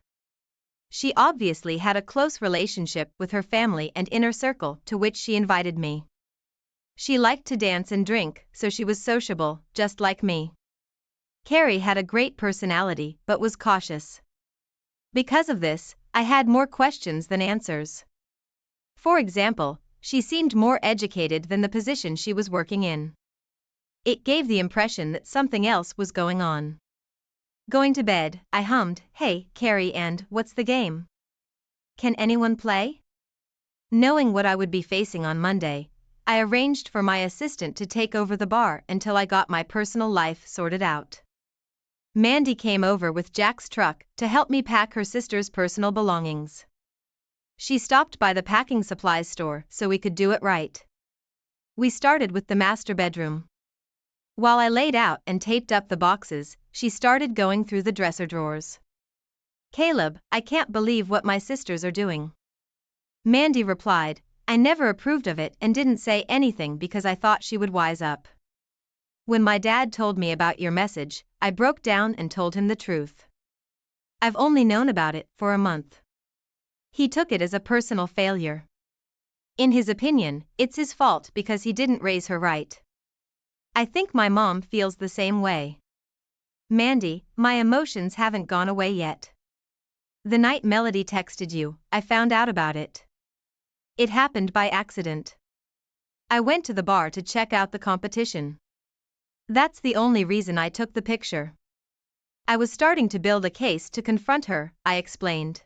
She obviously had a close relationship with her family and inner circle to which she invited me. She liked to dance and drink, so she was sociable, just like me. Carrie had a great personality but was cautious. Because of this, I had more questions than answers. For example, she seemed more educated than the position she was working in. It gave the impression that something else was going on. Going to bed, I hummed, "Hey, Carrie, and what's the game? Can anyone play?" Knowing what I would be facing on Monday, I arranged for my assistant to take over the bar until I got my personal life sorted out. Mandy came over with Jack's truck to help me pack her sister's personal belongings. She stopped by the packing supplies store so we could do it right. We started with the master bedroom. While I laid out and taped up the boxes, she started going through the dresser drawers. "Caleb, I can't believe what my sisters are doing." Mandy replied, "I never approved of it and didn't say anything because I thought she would wise up. When my dad told me about your message, I broke down and told him the truth. I've only known about it for a month. He took it as a personal failure. In his opinion, it's his fault because he didn't raise her right. I think my mom feels the same way." "Mandy, my emotions haven't gone away yet. The night Melody texted you, I found out about it. It happened by accident. I went to the bar to check out the competition. That's the only reason I took the picture. I was starting to build a case to confront her," I explained.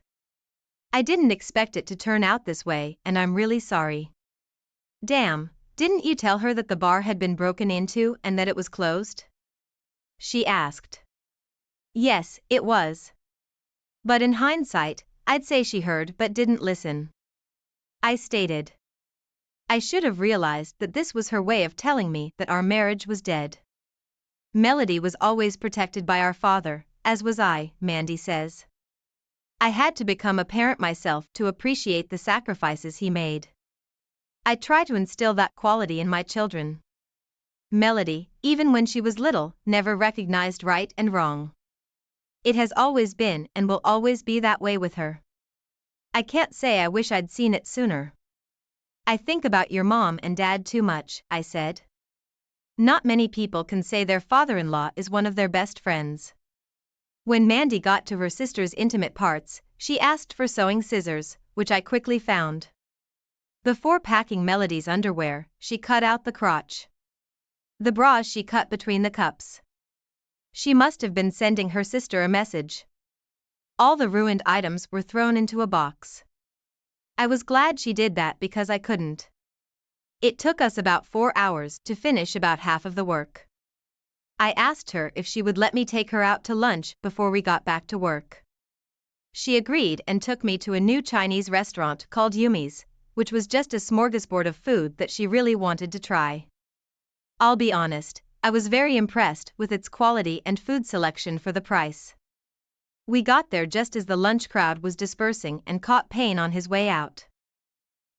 "I didn't expect it to turn out this way, and I'm really sorry." "Damn, didn't you tell her that the bar had been broken into and that it was closed?" she asked. "Yes, it was. But in hindsight, I'd say she heard but didn't listen," I stated. I should have realized that this was her way of telling me that our marriage was dead. Melody was always protected by our father, as was I, Mandy says. I had to become a parent myself to appreciate the sacrifices he made. I try to instill that quality in my children. Melody, even when she was little, never recognized right and wrong. It has always been and will always be that way with her. I can't say I wish I'd seen it sooner. "I think about your mom and dad too much," I said. Not many people can say their father-in-law is one of their best friends. When Mandy got to her sister's intimate parts, she asked for sewing scissors, which I quickly found. Before packing Melody's underwear, she cut out the crotch. The bras she cut between the cups. She must have been sending her sister a message. All the ruined items were thrown into a box. I was glad she did that because I couldn't. It took us about 4 hours to finish about half of the work. I asked her if she would let me take her out to lunch before we got back to work. She agreed and took me to a new Chinese restaurant called Yumi's, which was just a smorgasbord of food that she really wanted to try. I'll be honest, I was very impressed with its quality and food selection for the price. We got there just as the lunch crowd was dispersing and caught Payne on his way out.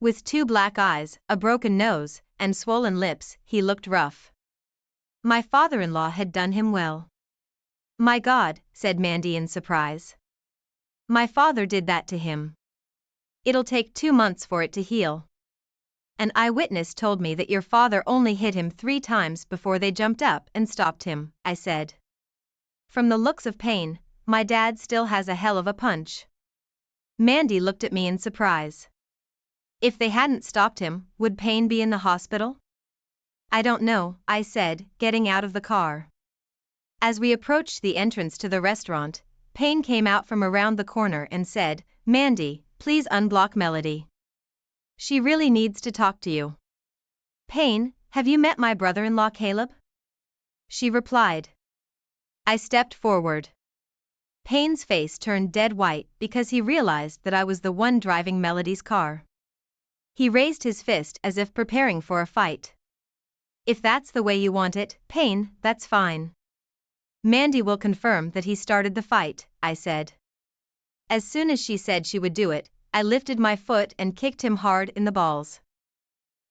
With 2 black eyes, a broken nose, and swollen lips, he looked rough. My father-in-law had done him well. My God, said Mandy in surprise. My father did that to him. It'll take 2 months for it to heal. An eyewitness told me that your father only hit him 3 times before they jumped up and stopped him, I said. From the looks of Payne, my dad still has a hell of a punch. Mandy looked at me in surprise. If they hadn't stopped him, would Payne be in the hospital? I don't know, I said, getting out of the car. As we approached the entrance to the restaurant, Payne came out from around the corner and said, Mandy, please unblock Melody. She really needs to talk to you. Payne, have you met my brother-in-law Caleb? She replied. I stepped forward. Payne's face turned dead white because he realized that I was the one driving Melody's car. He raised his fist as if preparing for a fight. If that's the way you want it, Payne, that's fine. Mandy will confirm that he started the fight, I said. As soon as she said she would do it, I lifted my foot and kicked him hard in the balls.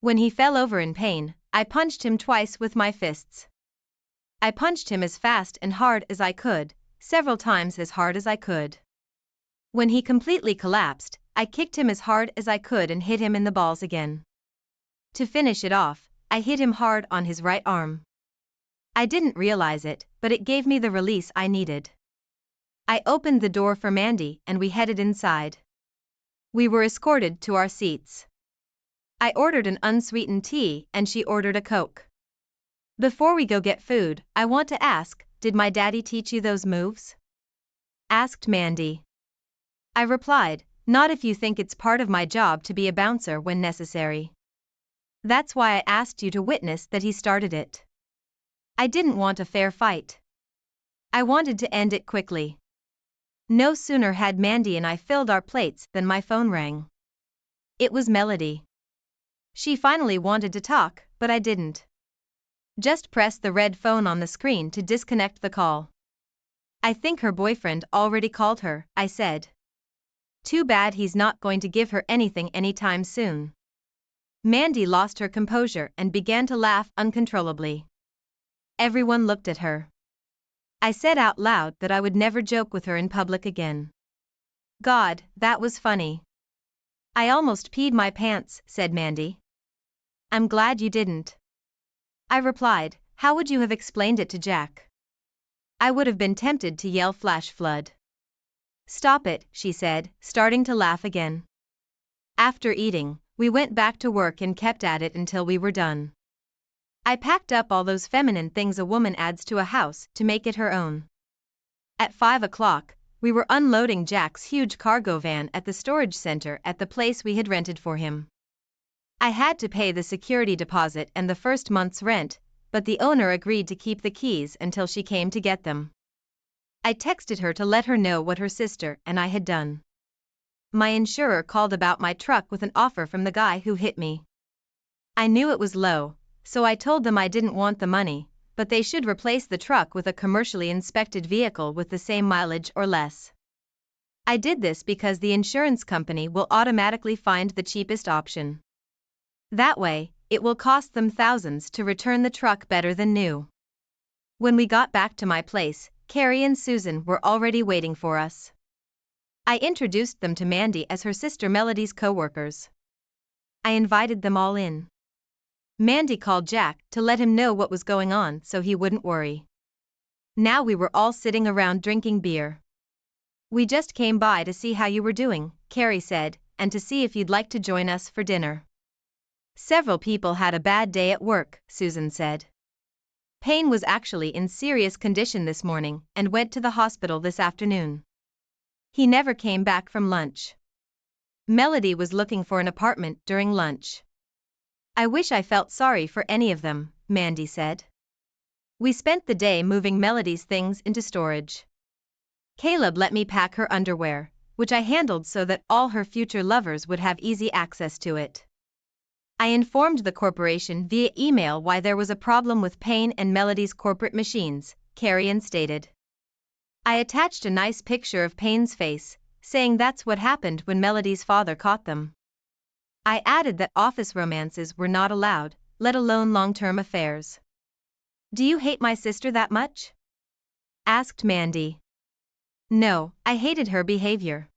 When he fell over in pain, I punched him twice with my fists. I punched him as fast and hard as I could, several times as hard as I could. When he completely collapsed, I kicked him as hard as I could and hit him in the balls again. To finish it off, I hit him hard on his right arm. I didn't realize it, but it gave me the release I needed. I opened the door for Mandy and we headed inside. We were escorted to our seats. I ordered an unsweetened tea and she ordered a Coke. Before we go get food, I want to ask, did my daddy teach you those moves? Asked Mandy. I replied, not if you think it's part of my job to be a bouncer when necessary. That's why I asked you to witness that he started it. I didn't want a fair fight. I wanted to end it quickly. No sooner had Mandy and I filled our plates than my phone rang. It was Melody. She finally wanted to talk, but I didn't. Just press the red phone on the screen to disconnect the call. I think her boyfriend already called her, I said. Too bad he's not going to give her anything anytime soon. Mandy lost her composure and began to laugh uncontrollably. Everyone looked at her. I said out loud that I would never joke with her in public again. God, that was funny. I almost peed my pants, said Mandy. I'm glad you didn't. I replied, how would you have explained it to Jack? I would have been tempted to yell flash flood. Stop it, she said, starting to laugh again. After eating, we went back to work and kept at it until we were done. I packed up all those feminine things a woman adds to a house to make it her own. At 5 o'clock, we were unloading Jack's huge cargo van at the storage center at the place we had rented for him. I had to pay the security deposit and the first month's rent, but the owner agreed to keep the keys until she came to get them. I texted her to let her know what her sister and I had done. My insurer called about my truck with an offer from the guy who hit me. I knew it was low, so I told them I didn't want the money, but they should replace the truck with a commercially inspected vehicle with the same mileage or less. I did this because the insurance company will automatically find the cheapest option. That way, it will cost them thousands to return the truck better than new. When we got back to my place, Carrie and Susan were already waiting for us. I introduced them to Mandy as her sister Melody's co-workers. I invited them all in. Mandy called Jack to let him know what was going on so he wouldn't worry. Now we were all sitting around drinking beer. We just came by to see how you were doing, Carrie said, and to see if you'd like to join us for dinner. Several people had a bad day at work, Susan said. Payne was actually in serious condition this morning and went to the hospital this afternoon. He never came back from lunch. Melody was looking for an apartment during lunch. I wish I felt sorry for any of them, Mandy said. We spent the day moving Melody's things into storage. Caleb let me pack her underwear, which I handled so that all her future lovers would have easy access to it. I informed the corporation via email why there was a problem with Payne and Melody's corporate machines, Carrie stated. I attached a nice picture of Payne's face, saying that's what happened when Melody's father caught them. I added that office romances were not allowed, let alone long-term affairs. Do you hate my sister that much? Asked Mandy. No, I hated her behavior.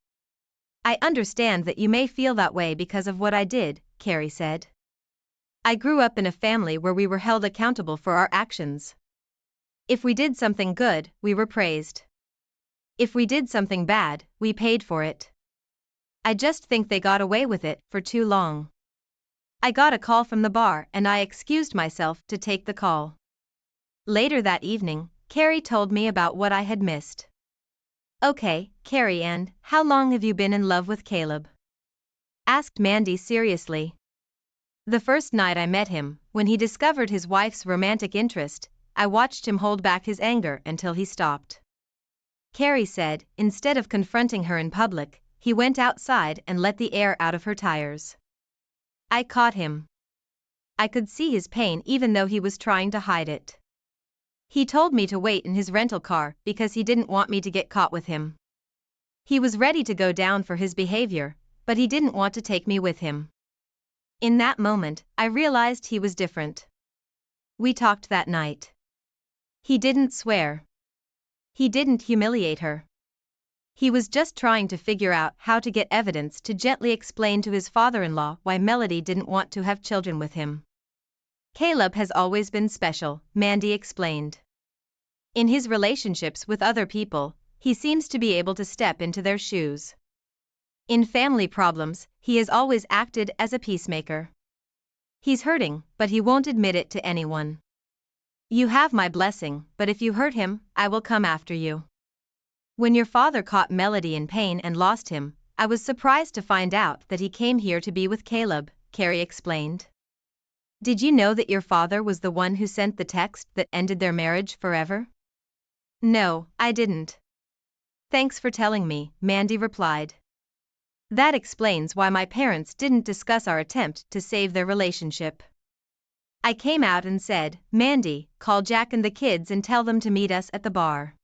I understand that you may feel that way because of what I did, Carrie said. I grew up in a family where we were held accountable for our actions. If we did something good, we were praised. If we did something bad, we paid for it. I just think they got away with it for too long. I got a call from the bar and I excused myself to take the call. Later that evening, Carrie told me about what I had missed. Okay, Carrie, and how long have you been in love with Caleb? Asked Mandy seriously. The first night I met him, when he discovered his wife's romantic interest, I watched him hold back his anger until he stopped. Carrie said, instead of confronting her in public, he went outside and let the air out of her tires. I caught him. I could see his pain even though he was trying to hide it. He told me to wait in his rental car because he didn't want me to get caught with him. He was ready to go down for his behavior, but he didn't want to take me with him. In that moment, I realized he was different. We talked that night. He didn't swear. He didn't humiliate her. He was just trying to figure out how to get evidence to gently explain to his father-in-law why Melody didn't want to have children with him. Caleb has always been special, Mandy explained. In his relationships with other people, he seems to be able to step into their shoes. In family problems, he has always acted as a peacemaker. He's hurting, but he won't admit it to anyone. You have my blessing, but if you hurt him, I will come after you. When your father caught Melody in pain and lost him, I was surprised to find out that he came here to be with Caleb, Carrie explained. Did you know that your father was the one who sent the text that ended their marriage forever? No, I didn't. Thanks for telling me, Mandy replied. That explains why my parents didn't discuss our attempt to save their relationship. I came out and said, Mandy, call Jack and the kids and tell them to meet us at the bar.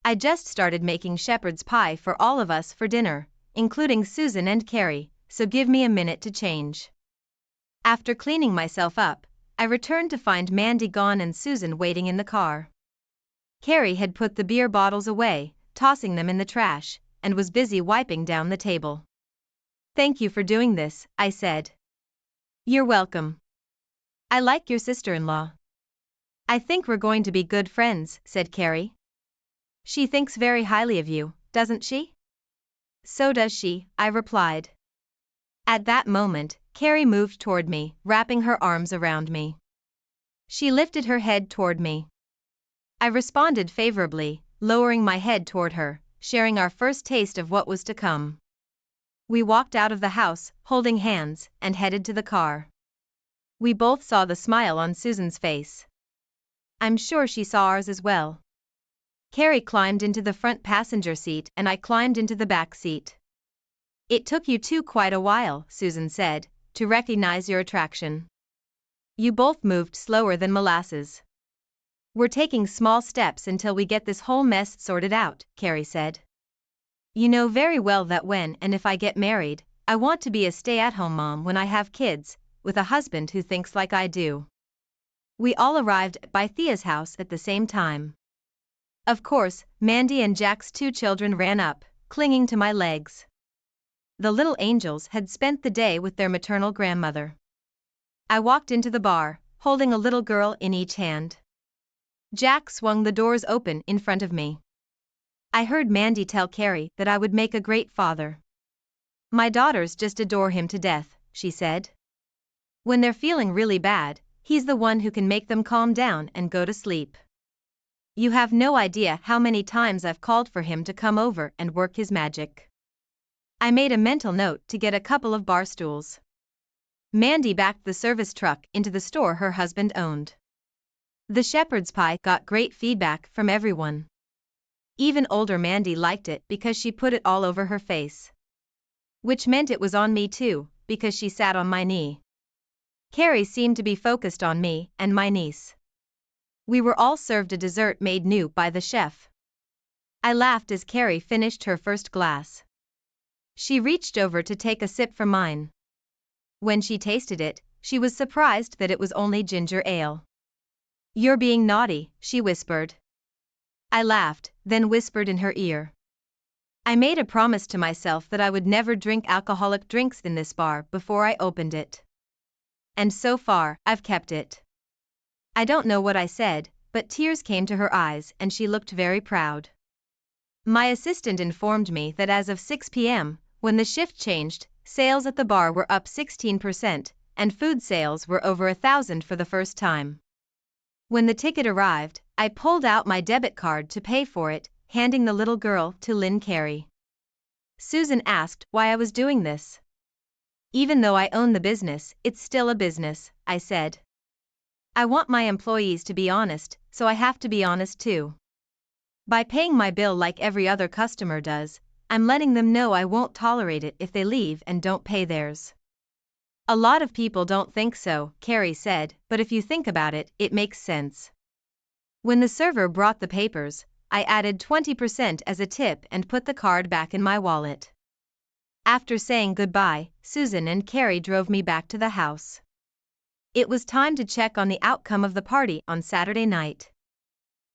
I just started making shepherd's pie for all of us for dinner, including Susan and Carrie, so give me a minute to change. After cleaning myself up, I returned to find Mandy gone and Susan waiting in the car. Carrie had put the beer bottles away, tossing them in the trash, and was busy wiping down the table. Thank you for doing this, I said. You're welcome. I like your sister-in-law. I think we're going to be good friends, said Carrie. She thinks very highly of you, doesn't she? So does she, I replied. At that moment, Carrie moved toward me, wrapping her arms around me. She lifted her head toward me. I responded favorably, lowering my head toward her, sharing our first taste of what was to come. We walked out of the house, holding hands, and headed to the car. We both saw the smile on Susan's face. I'm sure she saw ours as well. Carrie climbed into the front passenger seat and I climbed into the back seat. It took you two quite a while, Susan said, to recognize your attraction. You both moved slower than molasses. We're taking small steps until we get this whole mess sorted out, Carrie said. You know very well that when and if I get married, I want to be a stay-at-home mom when I have kids, with a husband who thinks like I do. We all arrived by Thea's house at the same time. Of course, Mandy and Jack's two children ran up, clinging to my legs. The little angels had spent the day with their maternal grandmother. I walked into the bar, holding a little girl in each hand. Jack swung the doors open in front of me. I heard Mandy tell Carrie that I would make a great father. My daughters just adore him to death, she said. When they're feeling really bad, he's the one who can make them calm down and go to sleep. You have no idea how many times I've called for him to come over and work his magic. I made a mental note to get a couple of bar stools. Mandy backed the service truck into the store her husband owned. The shepherd's pie got great feedback from everyone. Even older Mandy liked it because she put it all over her face. Which meant it was on me too, because she sat on my knee. Carrie seemed to be focused on me and my niece. We were all served a dessert made new by the chef. I laughed as Carrie finished her first glass. She reached over to take a sip from mine. When she tasted it, she was surprised that it was only ginger ale. "You're being naughty," she whispered. I laughed, then whispered in her ear. I made a promise to myself that I would never drink alcoholic drinks in this bar before I opened it. And so far, I've kept it. I don't know what I said, but tears came to her eyes and she looked very proud. My assistant informed me that as of 6 p.m., when the shift changed, sales at the bar were up 16%, and food sales were over 1,000 for the first time. When the ticket arrived, I pulled out my debit card to pay for it, handing the little girl to Lynn Carey. Susan asked why I was doing this. "Even though I own the business, it's still a business," I said. "I want my employees to be honest, so I have to be honest too. By paying my bill like every other customer does, I'm letting them know I won't tolerate it if they leave and don't pay theirs." "A lot of people don't think so," Carrie said, "but if you think about it, it makes sense." When the server brought the papers, I added 20% as a tip and put the card back in my wallet. After saying goodbye, Susan and Carrie drove me back to the house. It was time to check on the outcome of the party on Saturday night.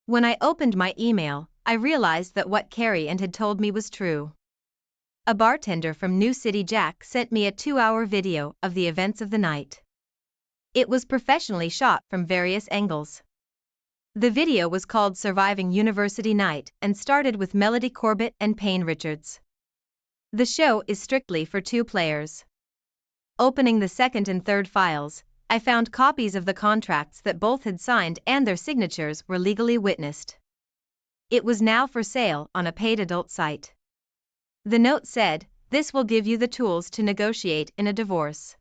When I opened my email, I realized that what Carrie had told me was true. A bartender from New City Jack sent me a 2-hour video of the events of the night. It was professionally shot from various angles. The video was called Surviving University Night and started with Melody Corbett and Payne Richards. The show is strictly for 2 players. Opening the second and third files, I found copies of the contracts that both had signed and their signatures were legally witnessed. It was now for sale on a paid adult site. The note said, "This will give you the tools to negotiate in a divorce."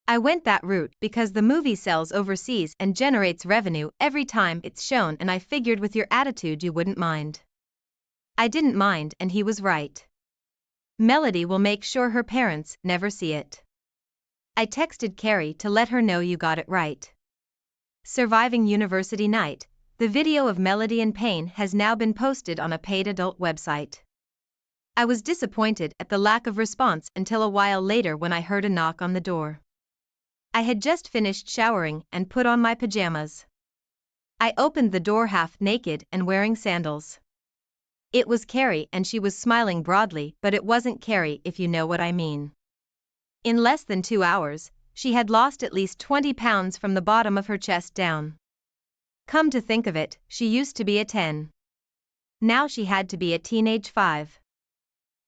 I went that route because the movie sells overseas and generates revenue every time it's shown, and I figured with your attitude you wouldn't mind. I didn't mind, and he was right. Melody will make sure her parents never see it. I texted Carrie to let her know you got it right. Surviving University Night, the video of Melody and Payne has now been posted on a paid adult website. I was disappointed at the lack of response until a while later when I heard a knock on the door. I had just finished showering and put on my pajamas. I opened the door half naked and wearing sandals. It was Carrie and she was smiling broadly, but it wasn't Carrie if you know what I mean. In less than 2 hours, she had lost at least 20 pounds from the bottom of her chest down. Come to think of it, she used to be a 10. Now she had to be a teenage 5.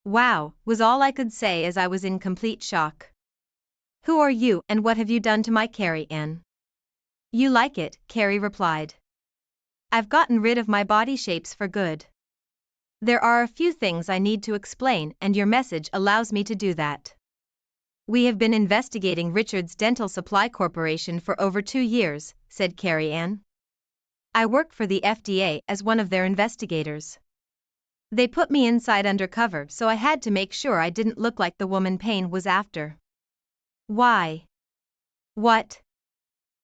"Wow," was all I could say as I was in complete shock. "Who are you and what have you done to my Carrie Ann?" "You like it," Carrie replied. "I've gotten rid of my body shapes for good. There are a few things I need to explain and your message allows me to do that. We have been investigating Richards Dental Supply Corporation for over 2 years, said Carrie Ann. I work for the FDA as one of their investigators. They put me inside undercover, so I had to make sure I didn't look like the woman Payne was after." "Why?" "What?"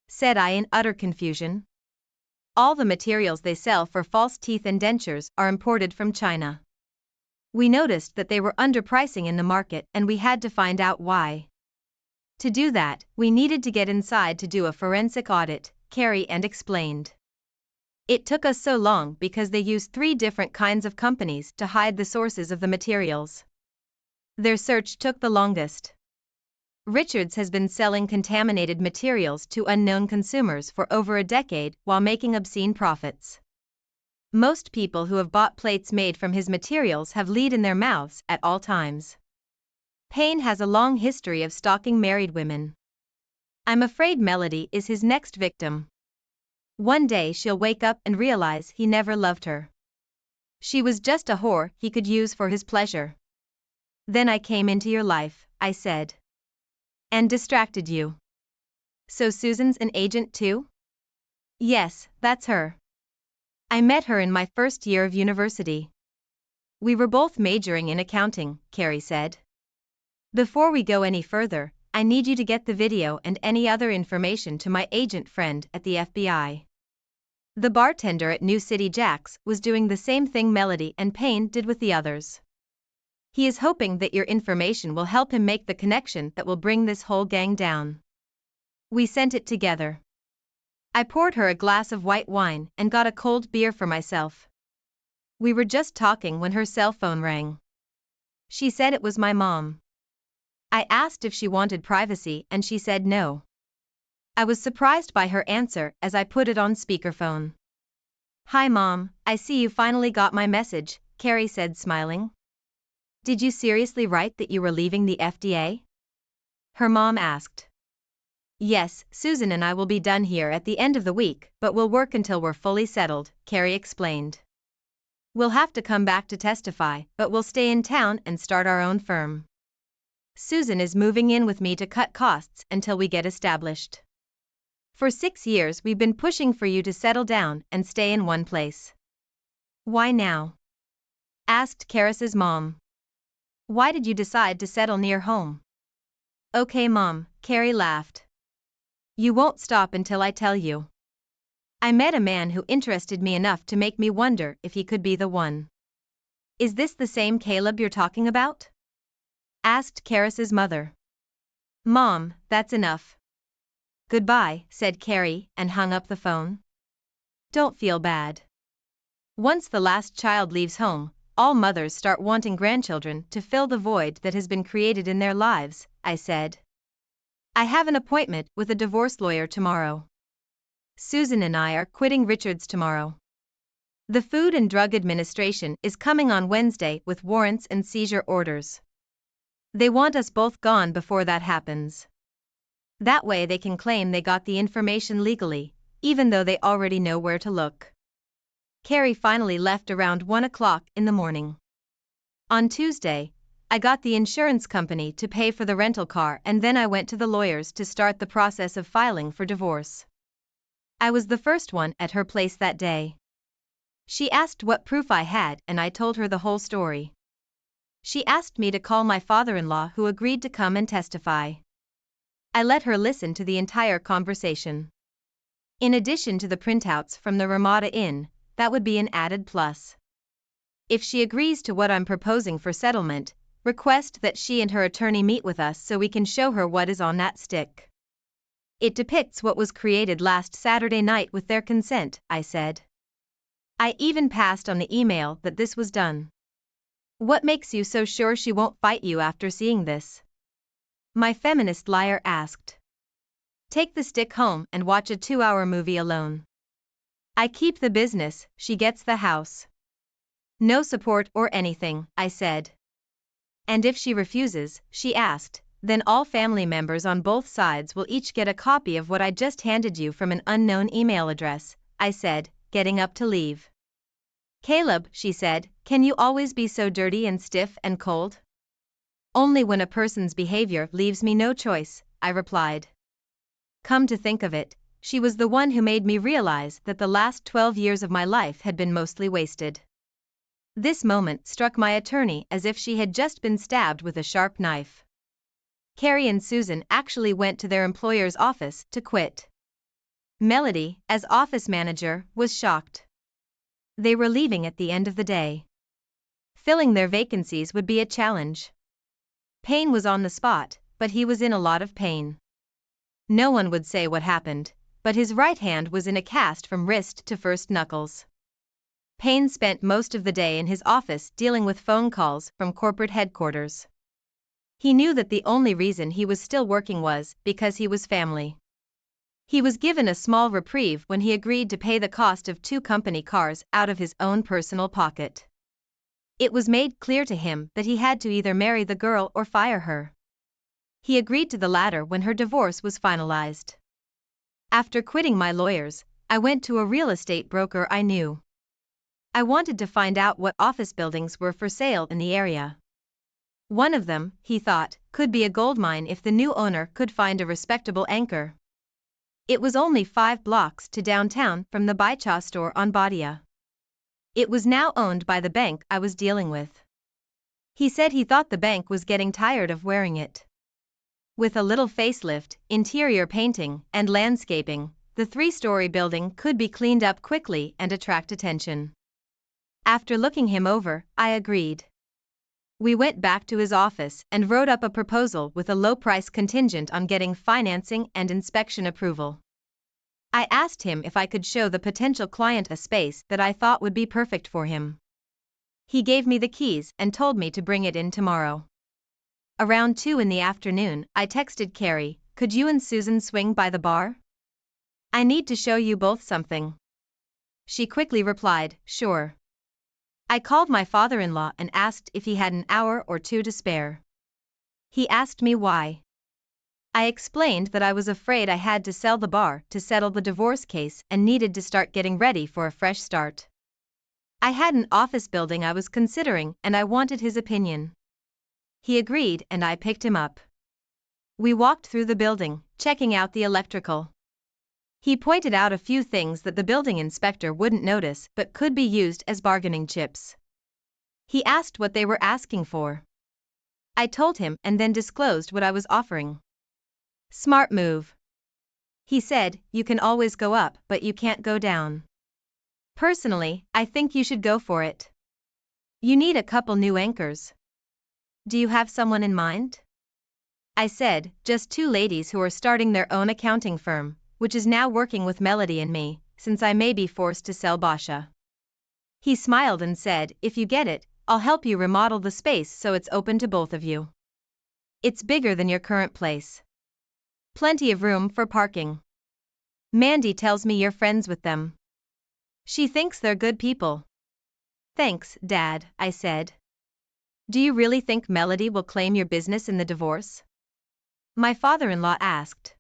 said I in utter confusion. "All the materials they sell for false teeth and dentures are imported from China. We noticed that they were underpricing in the market and we had to find out why. To do that, we needed to get inside to do a forensic audit," Carrie Ann explained. "It took us so long because they used 3 different kinds of companies to hide the sources of the materials. Their search took the longest. Richards has been selling contaminated materials to unknown consumers for over a decade while making obscene profits. Most people who have bought plates made from his materials have lead in their mouths at all times. Payne has a long history of stalking married women. I'm afraid Melody is his next victim." One day she'll wake up and realize he never loved her. She was just a whore he could use for his pleasure. Then I came into your life, I said. And distracted you. So Susan's an agent too? Yes, that's her. I met her in my first year of university. We were both majoring in accounting, Carrie said. Before we go any further, I need you to get the video and any other information to my agent friend at the FBI. The bartender at New City Jack's was doing the same thing Melody and Payne did with the others. He is hoping that your information will help him make the connection that will bring this whole gang down. We sent it together. I poured her a glass of white wine and got a cold beer for myself. We were just talking when her cell phone rang. She said it was my mom. I asked if she wanted privacy and she said no. I was surprised by her answer as I put it on speakerphone. Hi Mom, I see you finally got my message, Carrie said smiling. Did you seriously write that you were leaving the FDA? Her mom asked. Yes, Susan and I will be done here at the end of the week, but we'll work until we're fully settled, Carrie explained. We'll have to come back to testify, but we'll stay in town and start our own firm. Susan is moving in with me to cut costs until we get established. For 6 years we've been pushing for you to settle down and stay in one place. Why now? Asked Karis's mom. Why did you decide to settle near home? Okay Mom, Carrie laughed. You won't stop until I tell you. I met a man who interested me enough to make me wonder if he could be the one. Is this the same Caleb you're talking about? Asked Karis's mother. Mom, that's enough. Goodbye, said Carrie, and hung up the phone. Don't feel bad. Once the last child leaves home, all mothers start wanting grandchildren to fill the void that has been created in their lives, I said. I have an appointment with a divorce lawyer tomorrow. Susan and I are quitting Richards tomorrow. The Food and Drug Administration is coming on Wednesday with warrants and seizure orders. They want us both gone before that happens. That way they can claim they got the information legally, even though they already know where to look. Carrie finally left around 1 o'clock in the morning. On Tuesday, I got the insurance company to pay for the rental car and then I went to the lawyers to start the process of filing for divorce. I was the first one at her place that day. She asked what proof I had and I told her the whole story. She asked me to call my father-in-law who agreed to come and testify. I let her listen to the entire conversation. In addition to the printouts from the Ramada Inn, that would be an added plus. If she agrees to what I'm proposing for settlement, request that she and her attorney meet with us so we can show her what is on that stick. It depicts what was created last Saturday night with their consent, I said. I even passed on the email that this was done. What makes you so sure she won't fight you after seeing this? My feminist liar asked. Take the stick home and watch a 2-hour movie alone. I keep the business, she gets the house. No support or anything, I said. And if she refuses, she asked, then all family members on both sides will each get a copy of what I just handed you from an unknown email address, I said, getting up to leave. Caleb, she said, can you always be so dirty and stiff and cold? Only when a person's behavior leaves me no choice, I replied. Come to think of it, she was the one who made me realize that the last 12 years of my life had been mostly wasted. This moment struck my attorney as if she had just been stabbed with a sharp knife. Carrie and Susan actually went to their employer's office to quit. Melody, as office manager, was shocked. They were leaving at the end of the day. Filling their vacancies would be a challenge. Payne was on the spot, but he was in a lot of pain. No one would say what happened, but his right hand was in a cast from wrist to first knuckles. Payne spent most of the day in his office dealing with phone calls from corporate headquarters. He knew that the only reason he was still working was because he was family. He was given a small reprieve when he agreed to pay the cost of 2 company cars out of his own personal pocket. It was made clear to him that he had to either marry the girl or fire her. He agreed to the latter when her divorce was finalized. After quitting my lawyers, I went to a real estate broker I knew. I wanted to find out what office buildings were for sale in the area. One of them, he thought, could be a goldmine if the new owner could find a respectable anchor. It was only 5 blocks to downtown from the Baicha store on Badia. It was now owned by the bank I was dealing with. He said he thought the bank was getting tired of wearing it. With a little facelift, interior painting, and landscaping, the 3-story building could be cleaned up quickly and attract attention. After looking him over, I agreed. We went back to his office and wrote up a proposal with a low price contingent on getting financing and inspection approval. I asked him if I could show the potential client a space that I thought would be perfect for him. He gave me the keys and told me to bring it in tomorrow. Around 2 in the afternoon, I texted Carrie, "Could you and Susan swing by the bar? I need to show you both something." She quickly replied, "Sure." I called my father-in-law and asked if he had an hour or 2 to spare. He asked me why. I explained that I was afraid I had to sell the bar to settle the divorce case and needed to start getting ready for a fresh start. I had an office building I was considering and I wanted his opinion. He agreed and I picked him up. We walked through the building, checking out the electrical. He pointed out a few things that the building inspector wouldn't notice but could be used as bargaining chips. He asked what they were asking for. I told him and then disclosed what I was offering. "Smart move." He said, "You can always go up but you can't go down. Personally, I think you should go for it. You need a couple new anchors. Do you have someone in mind?" I said, "Just 2 ladies who are starting their own accounting firm, which is now working with Melody and me, since I may be forced to sell Basha." He smiled and said, "If you get it, I'll help you remodel the space so it's open to both of you. It's bigger than your current place. Plenty of room for parking. Mandy tells me you're friends with them. She thinks they're good people." "Thanks, Dad," I said. "Do you really think Melody will claim your business in the divorce?" My father-in-law asked.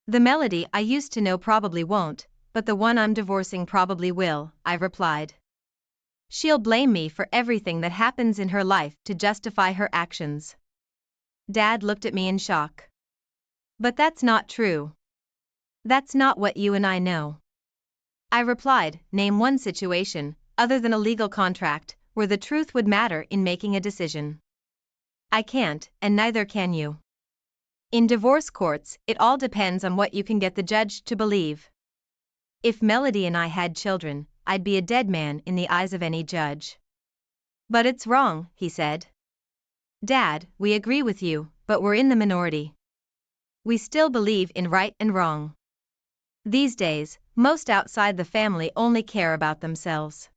"The Melody I used to know probably won't, but the one I'm divorcing probably will," I replied. "She'll blame me for everything that happens in her life to justify her actions." Dad looked at me in shock. "But that's not true. That's not what you and I know." I replied, "Name one situation, other than a legal contract, where the truth would matter in making a decision." "I can't, and neither can you. In divorce courts, it all depends on what you can get the judge to believe. If Melody and I had children, I'd be a dead man in the eyes of any judge." "But it's wrong," he said. "Dad, we agree with you, but we're in the minority. We still believe in right and wrong. These days, most outside the family only care about themselves."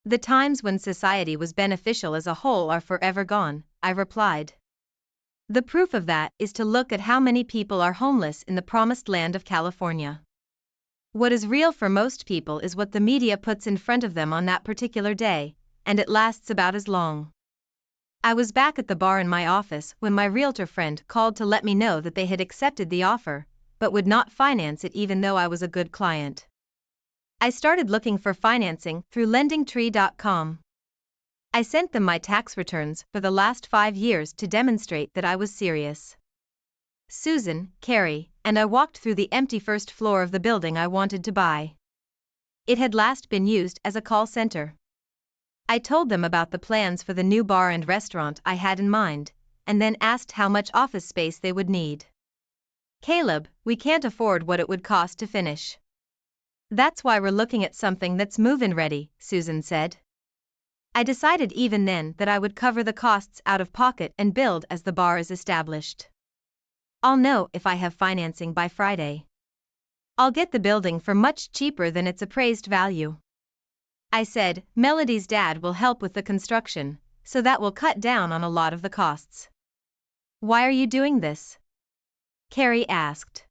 "The times when society was beneficial as a whole are forever gone," I replied. "The proof of that is to look at how many people are homeless in the promised land of California. What is real for most people is what the media puts in front of them on that particular day, and it lasts about as long." I was back at the bar in my office when my realtor friend called to let me know that they had accepted the offer, but would not finance it even though I was a good client. I started looking for financing through LendingTree.com. I sent them my tax returns for the last 5 years to demonstrate that I was serious. Susan, Carrie, and I walked through the empty first floor of the building I wanted to buy. It had last been used as a call center. I told them about the plans for the new bar and restaurant I had in mind, and then asked how much office space they would need. "Caleb, we can't afford what it would cost to finish. That's why we're looking at something that's move-in ready," Susan said. I decided even then that I would cover the costs out of pocket and build as the bar is established. I'll know if I have financing by Friday. I'll get the building for much cheaper than its appraised value. I said, "Melody's dad will help with the construction, so that will cut down on a lot of the costs." "Why are you doing this?" Carrie asked.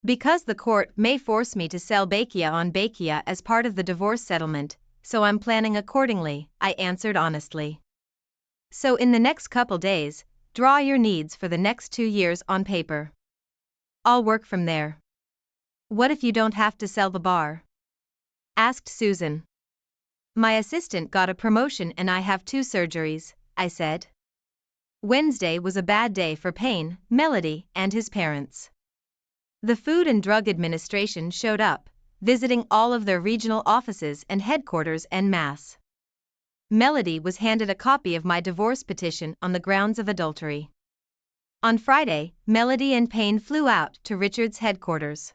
"Because the court may force me to sell Bakia on Bakia as part of the divorce settlement, so I'm planning accordingly," I answered honestly. "So in the next couple days, draw your needs for the next 2 years on paper. I'll work from there." What if you don't have to sell the bar? Asked Susan. My assistant got a promotion and I have 2 surgeries, I said. Wednesday was a bad day for Payne, Melody, and his parents. The Food and Drug Administration showed up, visiting all of their regional offices and headquarters en masse. Melody was handed a copy of my divorce petition on the grounds of adultery. On Friday, Melody and Payne flew out to Richard's headquarters.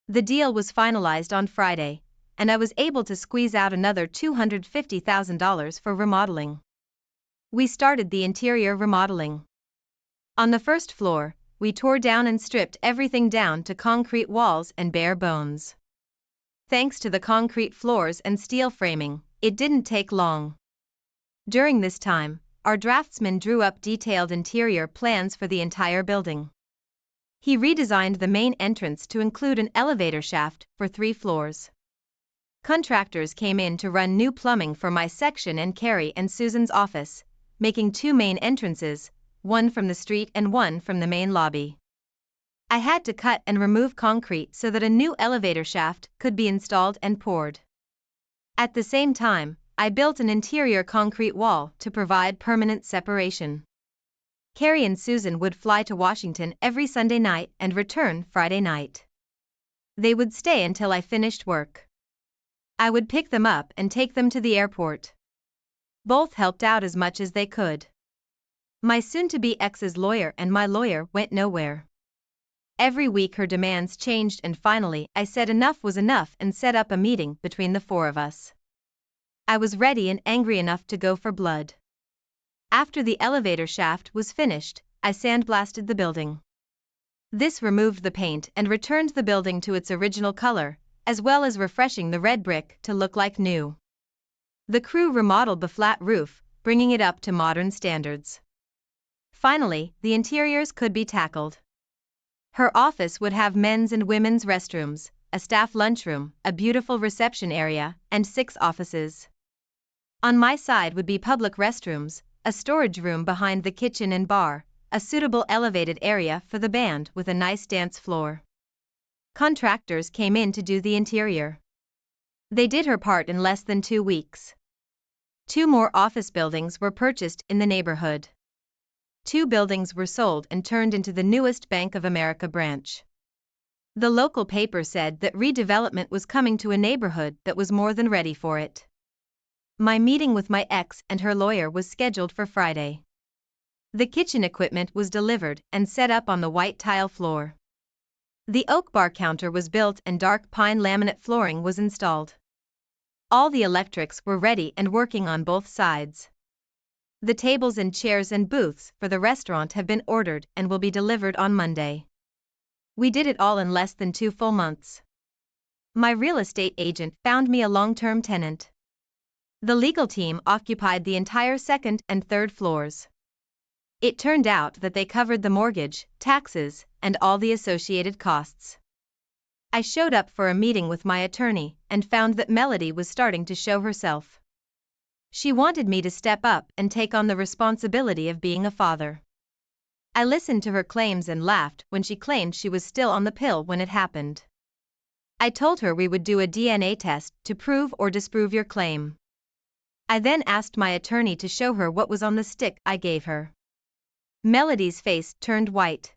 The deal was finalized on Friday, and I was able to squeeze out another $250,000 for remodeling. We started the interior remodeling. On the first floor, we tore down and stripped everything down to concrete walls and bare bones. Thanks to the concrete floors and steel framing, it didn't take long. During this time, our draftsman drew up detailed interior plans for the entire building. He redesigned the main entrance to include an elevator shaft for 3 floors. Contractors came in to run new plumbing for my section and Carrie and Susan's office, making 2 main entrances, one from the street and one from the main lobby. I had to cut and remove concrete so that a new elevator shaft could be installed and poured. At the same time, I built an interior concrete wall to provide permanent separation. Carrie and Susan would fly to Washington every Sunday night and return Friday night. They would stay until I finished work. I would pick them up and take them to the airport. Both helped out as much as they could. My soon-to-be ex's lawyer and my lawyer went nowhere. Every week her demands changed and finally I said enough was enough and set up a meeting between the 4 of us. I was ready and angry enough to go for blood. After the elevator shaft was finished, I sandblasted the building. This removed the paint and returned the building to its original color, as well as refreshing the red brick to look like new. The crew remodeled the flat roof, bringing it up to modern standards. Finally, the interiors could be tackled. Her office would have men's and women's restrooms, a staff lunchroom, a beautiful reception area, and 6 offices. On my side would be public restrooms, a storage room behind the kitchen and bar, a suitable elevated area for the band with a nice dance floor. Contractors came in to do the interior. They did her part in less than 2 weeks. 2 more office buildings were purchased in the neighborhood. 2 buildings were sold and turned into the newest Bank of America branch. The local paper said that redevelopment was coming to a neighborhood that was more than ready for it. My meeting with my ex and her lawyer was scheduled for Friday. The kitchen equipment was delivered and set up on the white tile floor. The oak bar counter was built and dark pine laminate flooring was installed. All the electrics were ready and working on both sides. The tables and chairs and booths for the restaurant have been ordered and will be delivered on Monday. We did it all in less than 2 full months. My real estate agent found me a long-term tenant. The legal team occupied the entire 2nd and 3rd floors. It turned out that they covered the mortgage, taxes, and all the associated costs. I showed up for a meeting with my attorney and found that Melody was starting to show herself. She wanted me to step up and take on the responsibility of being a father. I listened to her claims and laughed when she claimed she was still on the pill when it happened. I told her we would do a DNA test to prove or disprove your claim. I then asked my attorney to show her what was on the stick I gave her. Melody's face turned white.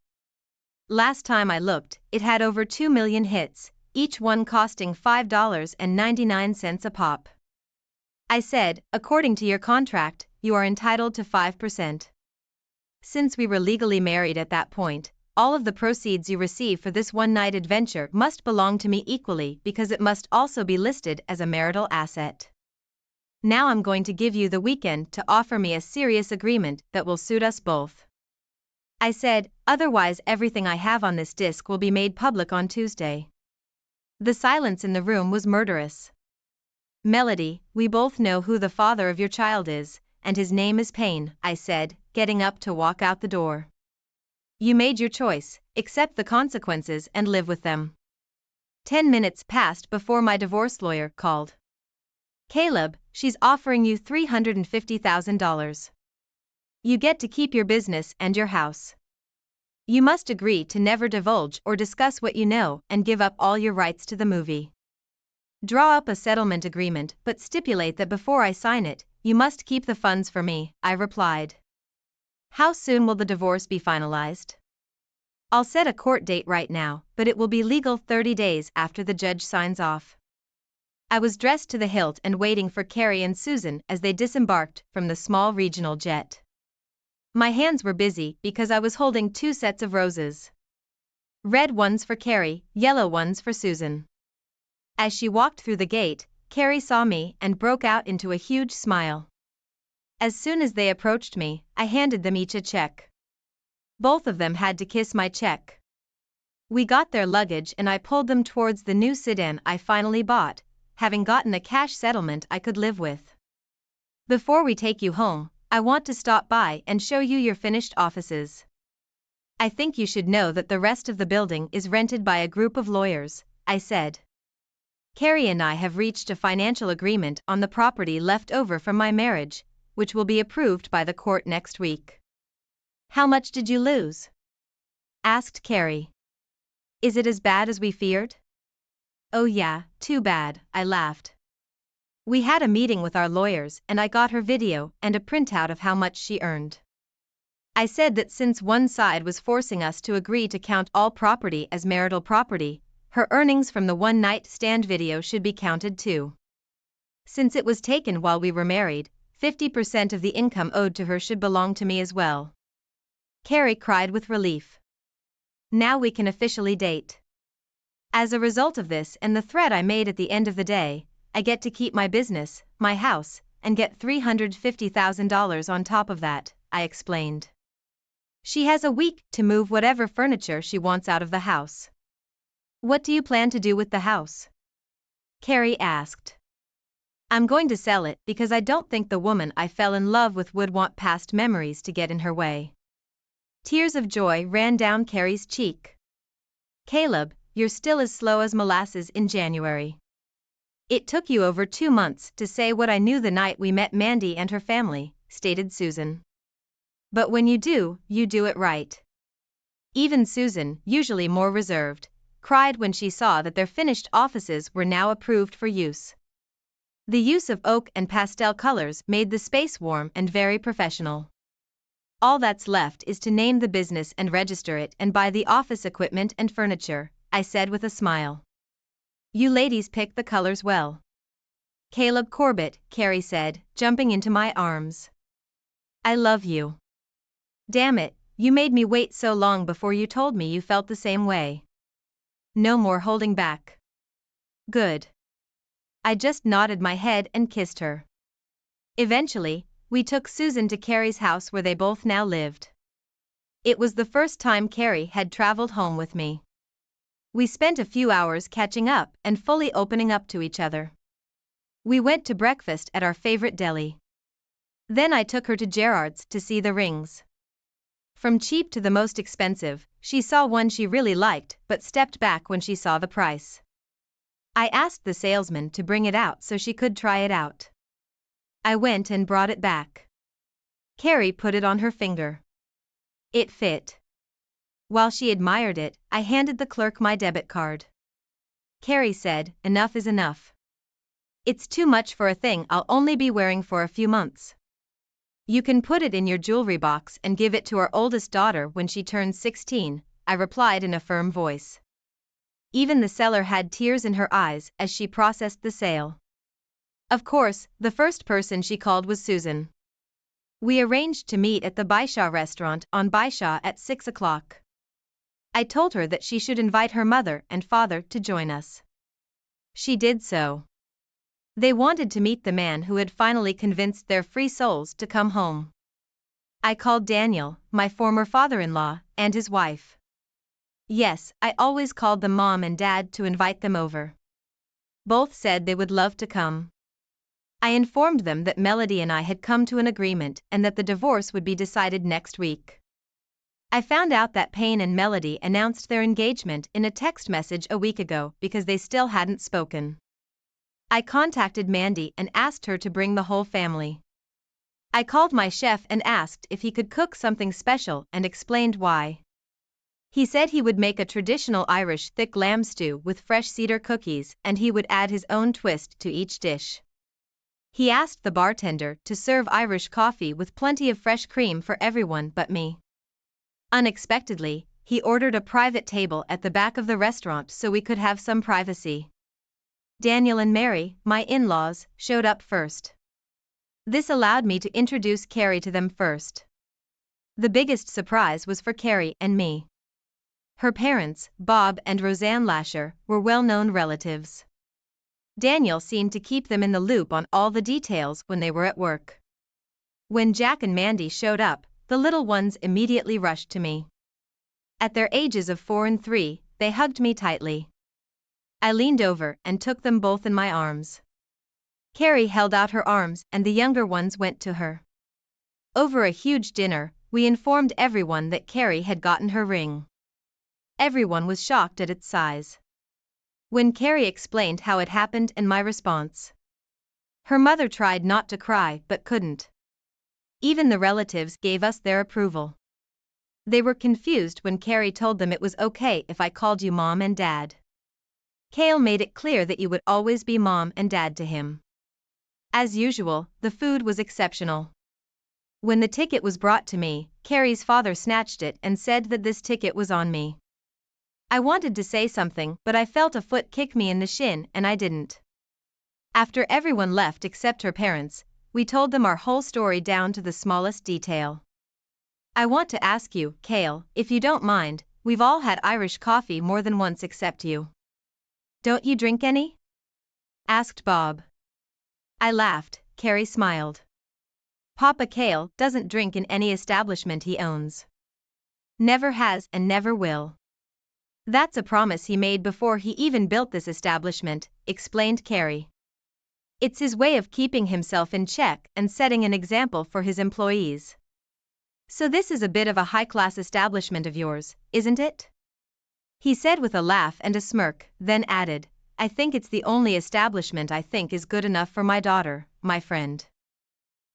Last time I looked, it had over 2 million hits, each one costing $5.99 a pop. I said, according to your contract, you are entitled to 5%. Since we were legally married at that point, all of the proceeds you receive for this one-night adventure must belong to me equally because it must also be listed as a marital asset. Now I'm going to give you the weekend to offer me a serious agreement that will suit us both. I said, otherwise everything I have on this disc will be made public on Tuesday. The silence in the room was murderous. Melody, we both know who the father of your child is, and his name is Payne, I said, getting up to walk out the door. You made your choice, accept the consequences and live with them. 10 minutes passed before my divorce lawyer called. Caleb, she's offering you $350,000. You get to keep your business and your house. You must agree to never divulge or discuss what you know and give up all your rights to the movie. Draw up a settlement agreement but stipulate that before I sign it, you must keep the funds for me, I replied. How soon will the divorce be finalized? I'll set a court date right now, but it will be legal 30 days after the judge signs off. I was dressed to the hilt and waiting for Carrie and Susan as they disembarked from the small regional jet. My hands were busy because I was holding 2 sets of roses. Red ones for Carrie, yellow ones for Susan. As she walked through the gate, Carrie saw me and broke out into a huge smile. As soon as they approached me, I handed them each a check. Both of them had to kiss my check. We got their luggage and I pulled them towards the new sedan I finally bought, having gotten a cash settlement I could live with. Before we take you home, I want to stop by and show you your finished offices. I think you should know that the rest of the building is rented by a group of lawyers, I said. Carrie and I have reached a financial agreement on the property left over from my marriage, which will be approved by the court next week. How much did you lose? Asked Carrie. Is it as bad as we feared? Oh yeah, too bad, I laughed. We had a meeting with our lawyers and I got her video and a printout of how much she earned. I said that since one side was forcing us to agree to count all property as marital property, her earnings from the one-night stand video should be counted too. Since it was taken while we were married, 50% of the income owed to her should belong to me as well. Carrie cried with relief. Now we can officially date. As a result of this and the threat I made at the end of the day, I get to keep my business, my house, and get $350,000 on top of that, I explained. She has a week to move whatever furniture she wants out of the house. What do you plan to do with the house? Carrie asked. I'm going to sell it because I don't think the woman I fell in love with would want past memories to get in her way. Tears of joy ran down Carrie's cheek. Caleb, you're still as slow as molasses in January. It took you over 2 months to say what I knew the night we met Mandy and her family, stated Susan. But when you do it right. Even Susan, usually more reserved, cried when she saw that their finished offices were now approved for use. The use of oak and pastel colors made the space warm and very professional. All that's left is to name the business and register it and buy the office equipment and furniture, I said with a smile. You ladies pick the colors well. Caleb Corbett, Carrie said, jumping into my arms. I love you. Damn it, you made me wait so long before you told me you felt the same way. No more holding back. Good. I just nodded my head and kissed her. Eventually, we took Susan to Carrie's house where they both now lived. It was the first time Carrie had traveled home with me. We spent a few hours catching up and fully opening up to each other. We went to breakfast at our favorite deli. Then I took her to Gerard's to see the rings. From cheap to the most expensive, she saw one she really liked but stepped back when she saw the price. I asked the salesman to bring it out so she could try it out. I went and brought it back. Carrie put it on her finger. It fit. While she admired it, I handed the clerk my debit card. Carrie said, enough is enough. It's too much for a thing I'll only be wearing for a few months. You can put it in your jewelry box and give it to our oldest daughter when she turns 16, I replied in a firm voice. Even the seller had tears in her eyes as she processed the sale. Of course, the first person she called was Susan. We arranged to meet at the Baisha restaurant on Baisha at 6 o'clock. I told her that she should invite her mother and father to join us. She did so. They wanted to meet the man who had finally convinced their free souls to come home. I called Daniel, my former father-in-law, and his wife. Yes, I always called them Mom and Dad to invite them over. Both said they would love to come. I informed them that Melody and I had come to an agreement and that the divorce would be decided next week. I found out that Payne and Melody announced their engagement in a text message a week ago because they still hadn't spoken. I contacted Mandy and asked her to bring the whole family. I called my chef and asked if he could cook something special and explained why. He said he would make a traditional Irish thick lamb stew with fresh cedar cookies and he would add his own twist to each dish. He asked the bartender to serve Irish coffee with plenty of fresh cream for everyone but me. Unexpectedly, he ordered a private table at the back of the restaurant so we could have some privacy. Daniel and Mary, my in-laws, showed up first. This allowed me to introduce Carrie to them first. The biggest surprise was for Carrie and me. Her parents, Bob and Roseanne Lasher, were well-known relatives. Daniel seemed to keep them in the loop on all the details when they were at work. When Jack and Mandy showed up, the little ones immediately rushed to me. At their ages of 4 and 3, they hugged me tightly. I leaned over and took them both in my arms. Carrie held out her arms and the younger ones went to her. Over a huge dinner, we informed everyone that Carrie had gotten her ring. Everyone was shocked at its size. When Carrie explained how it happened and my response. Her mother tried not to cry but couldn't. Even the relatives gave us their approval. They were confused when Carrie told them it was okay if I called you mom and dad. Cale made it clear that you would always be mom and dad to him. As usual, the food was exceptional. When the ticket was brought to me, Carrie's father snatched it and said that this ticket was on me. I wanted to say something but I felt a foot kick me in the shin and I didn't. After everyone left except her parents, we told them our whole story down to the smallest detail. I want to ask you, Cale, if you don't mind, we've all had Irish coffee more than once except you. Don't you drink any? Asked Bob. I laughed, Carrie smiled. Papa Cale doesn't drink in any establishment he owns. Never has and never will. That's a promise he made before he even built this establishment, explained Carrie. It's his way of keeping himself in check and setting an example for his employees. So this is a bit of a high-class establishment of yours, isn't it? He said with a laugh and a smirk, then added, I think it's the only establishment I think is good enough for my daughter, my friend.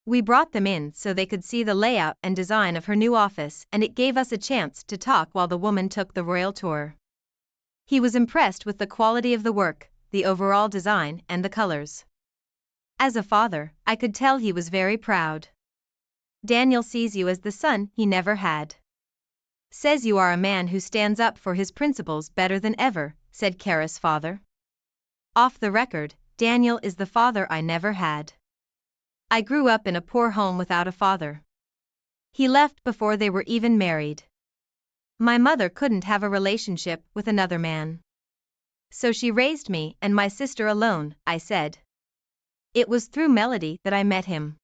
We brought them in so they could see the layout and design of her new office and it gave us a chance to talk while the woman took the royal tour. He was impressed with the quality of the work, the overall design, and the colors. As a father, I could tell he was very proud. Daniel sees you as the son he never had. Says you are a man who stands up for his principles better than ever, said Kara's father. Off the record, Daniel is the father I never had. I grew up in a poor home without a father. He left before they were even married. My mother couldn't have a relationship with another man. So she raised me and my sister alone, I said. It was through Melody that I met him.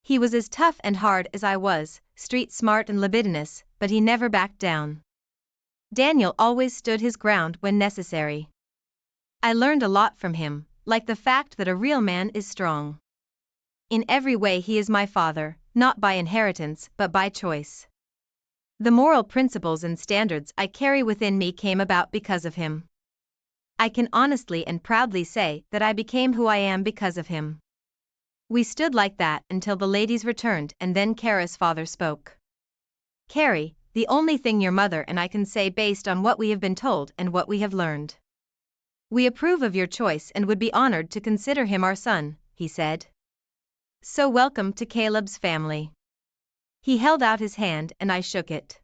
He was as tough and hard as I was, street smart and libidinous, but he never backed down. Daniel always stood his ground when necessary. I learned a lot from him, like the fact that a real man is strong. In every way he is my father, not by inheritance but by choice. The moral principles and standards I carry within me came about because of him. I can honestly and proudly say that I became who I am because of him. We stood like that until the ladies returned and then Kara's father spoke. Carrie, the only thing your mother and I can say based on what we have been told and what we have learned. We approve of your choice and would be honored to consider him our son, he said. So welcome to Caleb's family. He held out his hand and I shook it.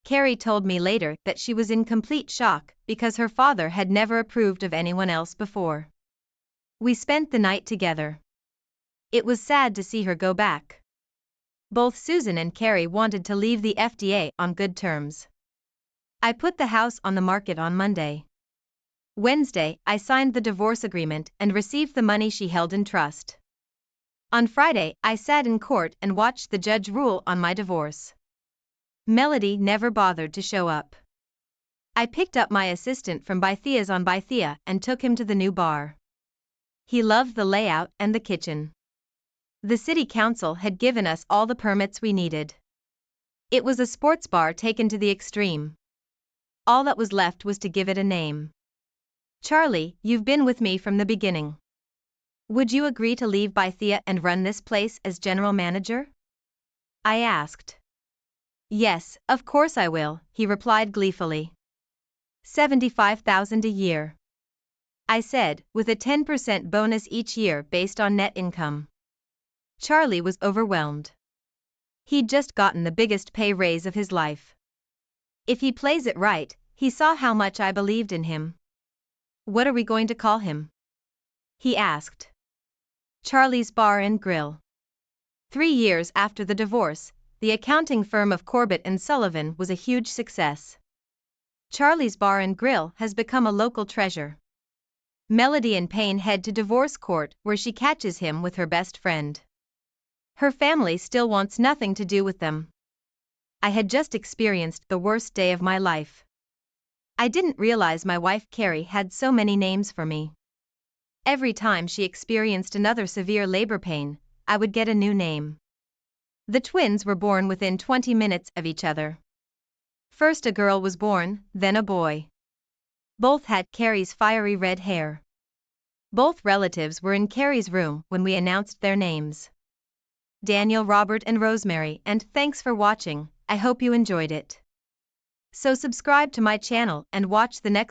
Carrie told me later that she was in complete shock because her father had never approved of anyone else before. We spent the night together. It was sad to see her go back. Both Susan and Carrie wanted to leave the FDA on good terms. I put the house on the market on Monday. Wednesday, I signed the divorce agreement and received the money she held in trust. On Friday, I sat in court and watched the judge rule on my divorce. Melody never bothered to show up. I picked up my assistant from Bythea's on Bythea and took him to the new bar. He loved the layout and the kitchen. The city council had given us all the permits we needed. It was a sports bar taken to the extreme. All that was left was to give it a name. Charlie, you've been with me from the beginning. Would you agree to leave Bythea and run this place as general manager? I asked. Yes, of course I will, he replied gleefully. 75,000 a year, I said, with a 10% bonus each year based on net income. Charlie was overwhelmed. He'd just gotten the biggest pay raise of his life. If he plays it right, he saw how much I believed in him. What are we going to call him? He asked. Charlie's Bar and Grill. 3 years after the divorce, the accounting firm of Corbett and Sullivan was a huge success. Charlie's Bar and Grill has become a local treasure. Melody and Payne head to divorce court where she catches him with her best friend. Her family still wants nothing to do with them. I had just experienced the worst day of my life. I didn't realize my wife Carrie had so many names for me. Every time she experienced another severe labor pain, I would get a new name. The twins were born within 20 minutes of each other. First a girl was born, then a boy. Both had Carrie's fiery red hair. Both relatives were in Carrie's room when we announced their names. Daniel, Robert and Rosemary, and thanks for watching, I hope you enjoyed it. So subscribe to my channel and watch the next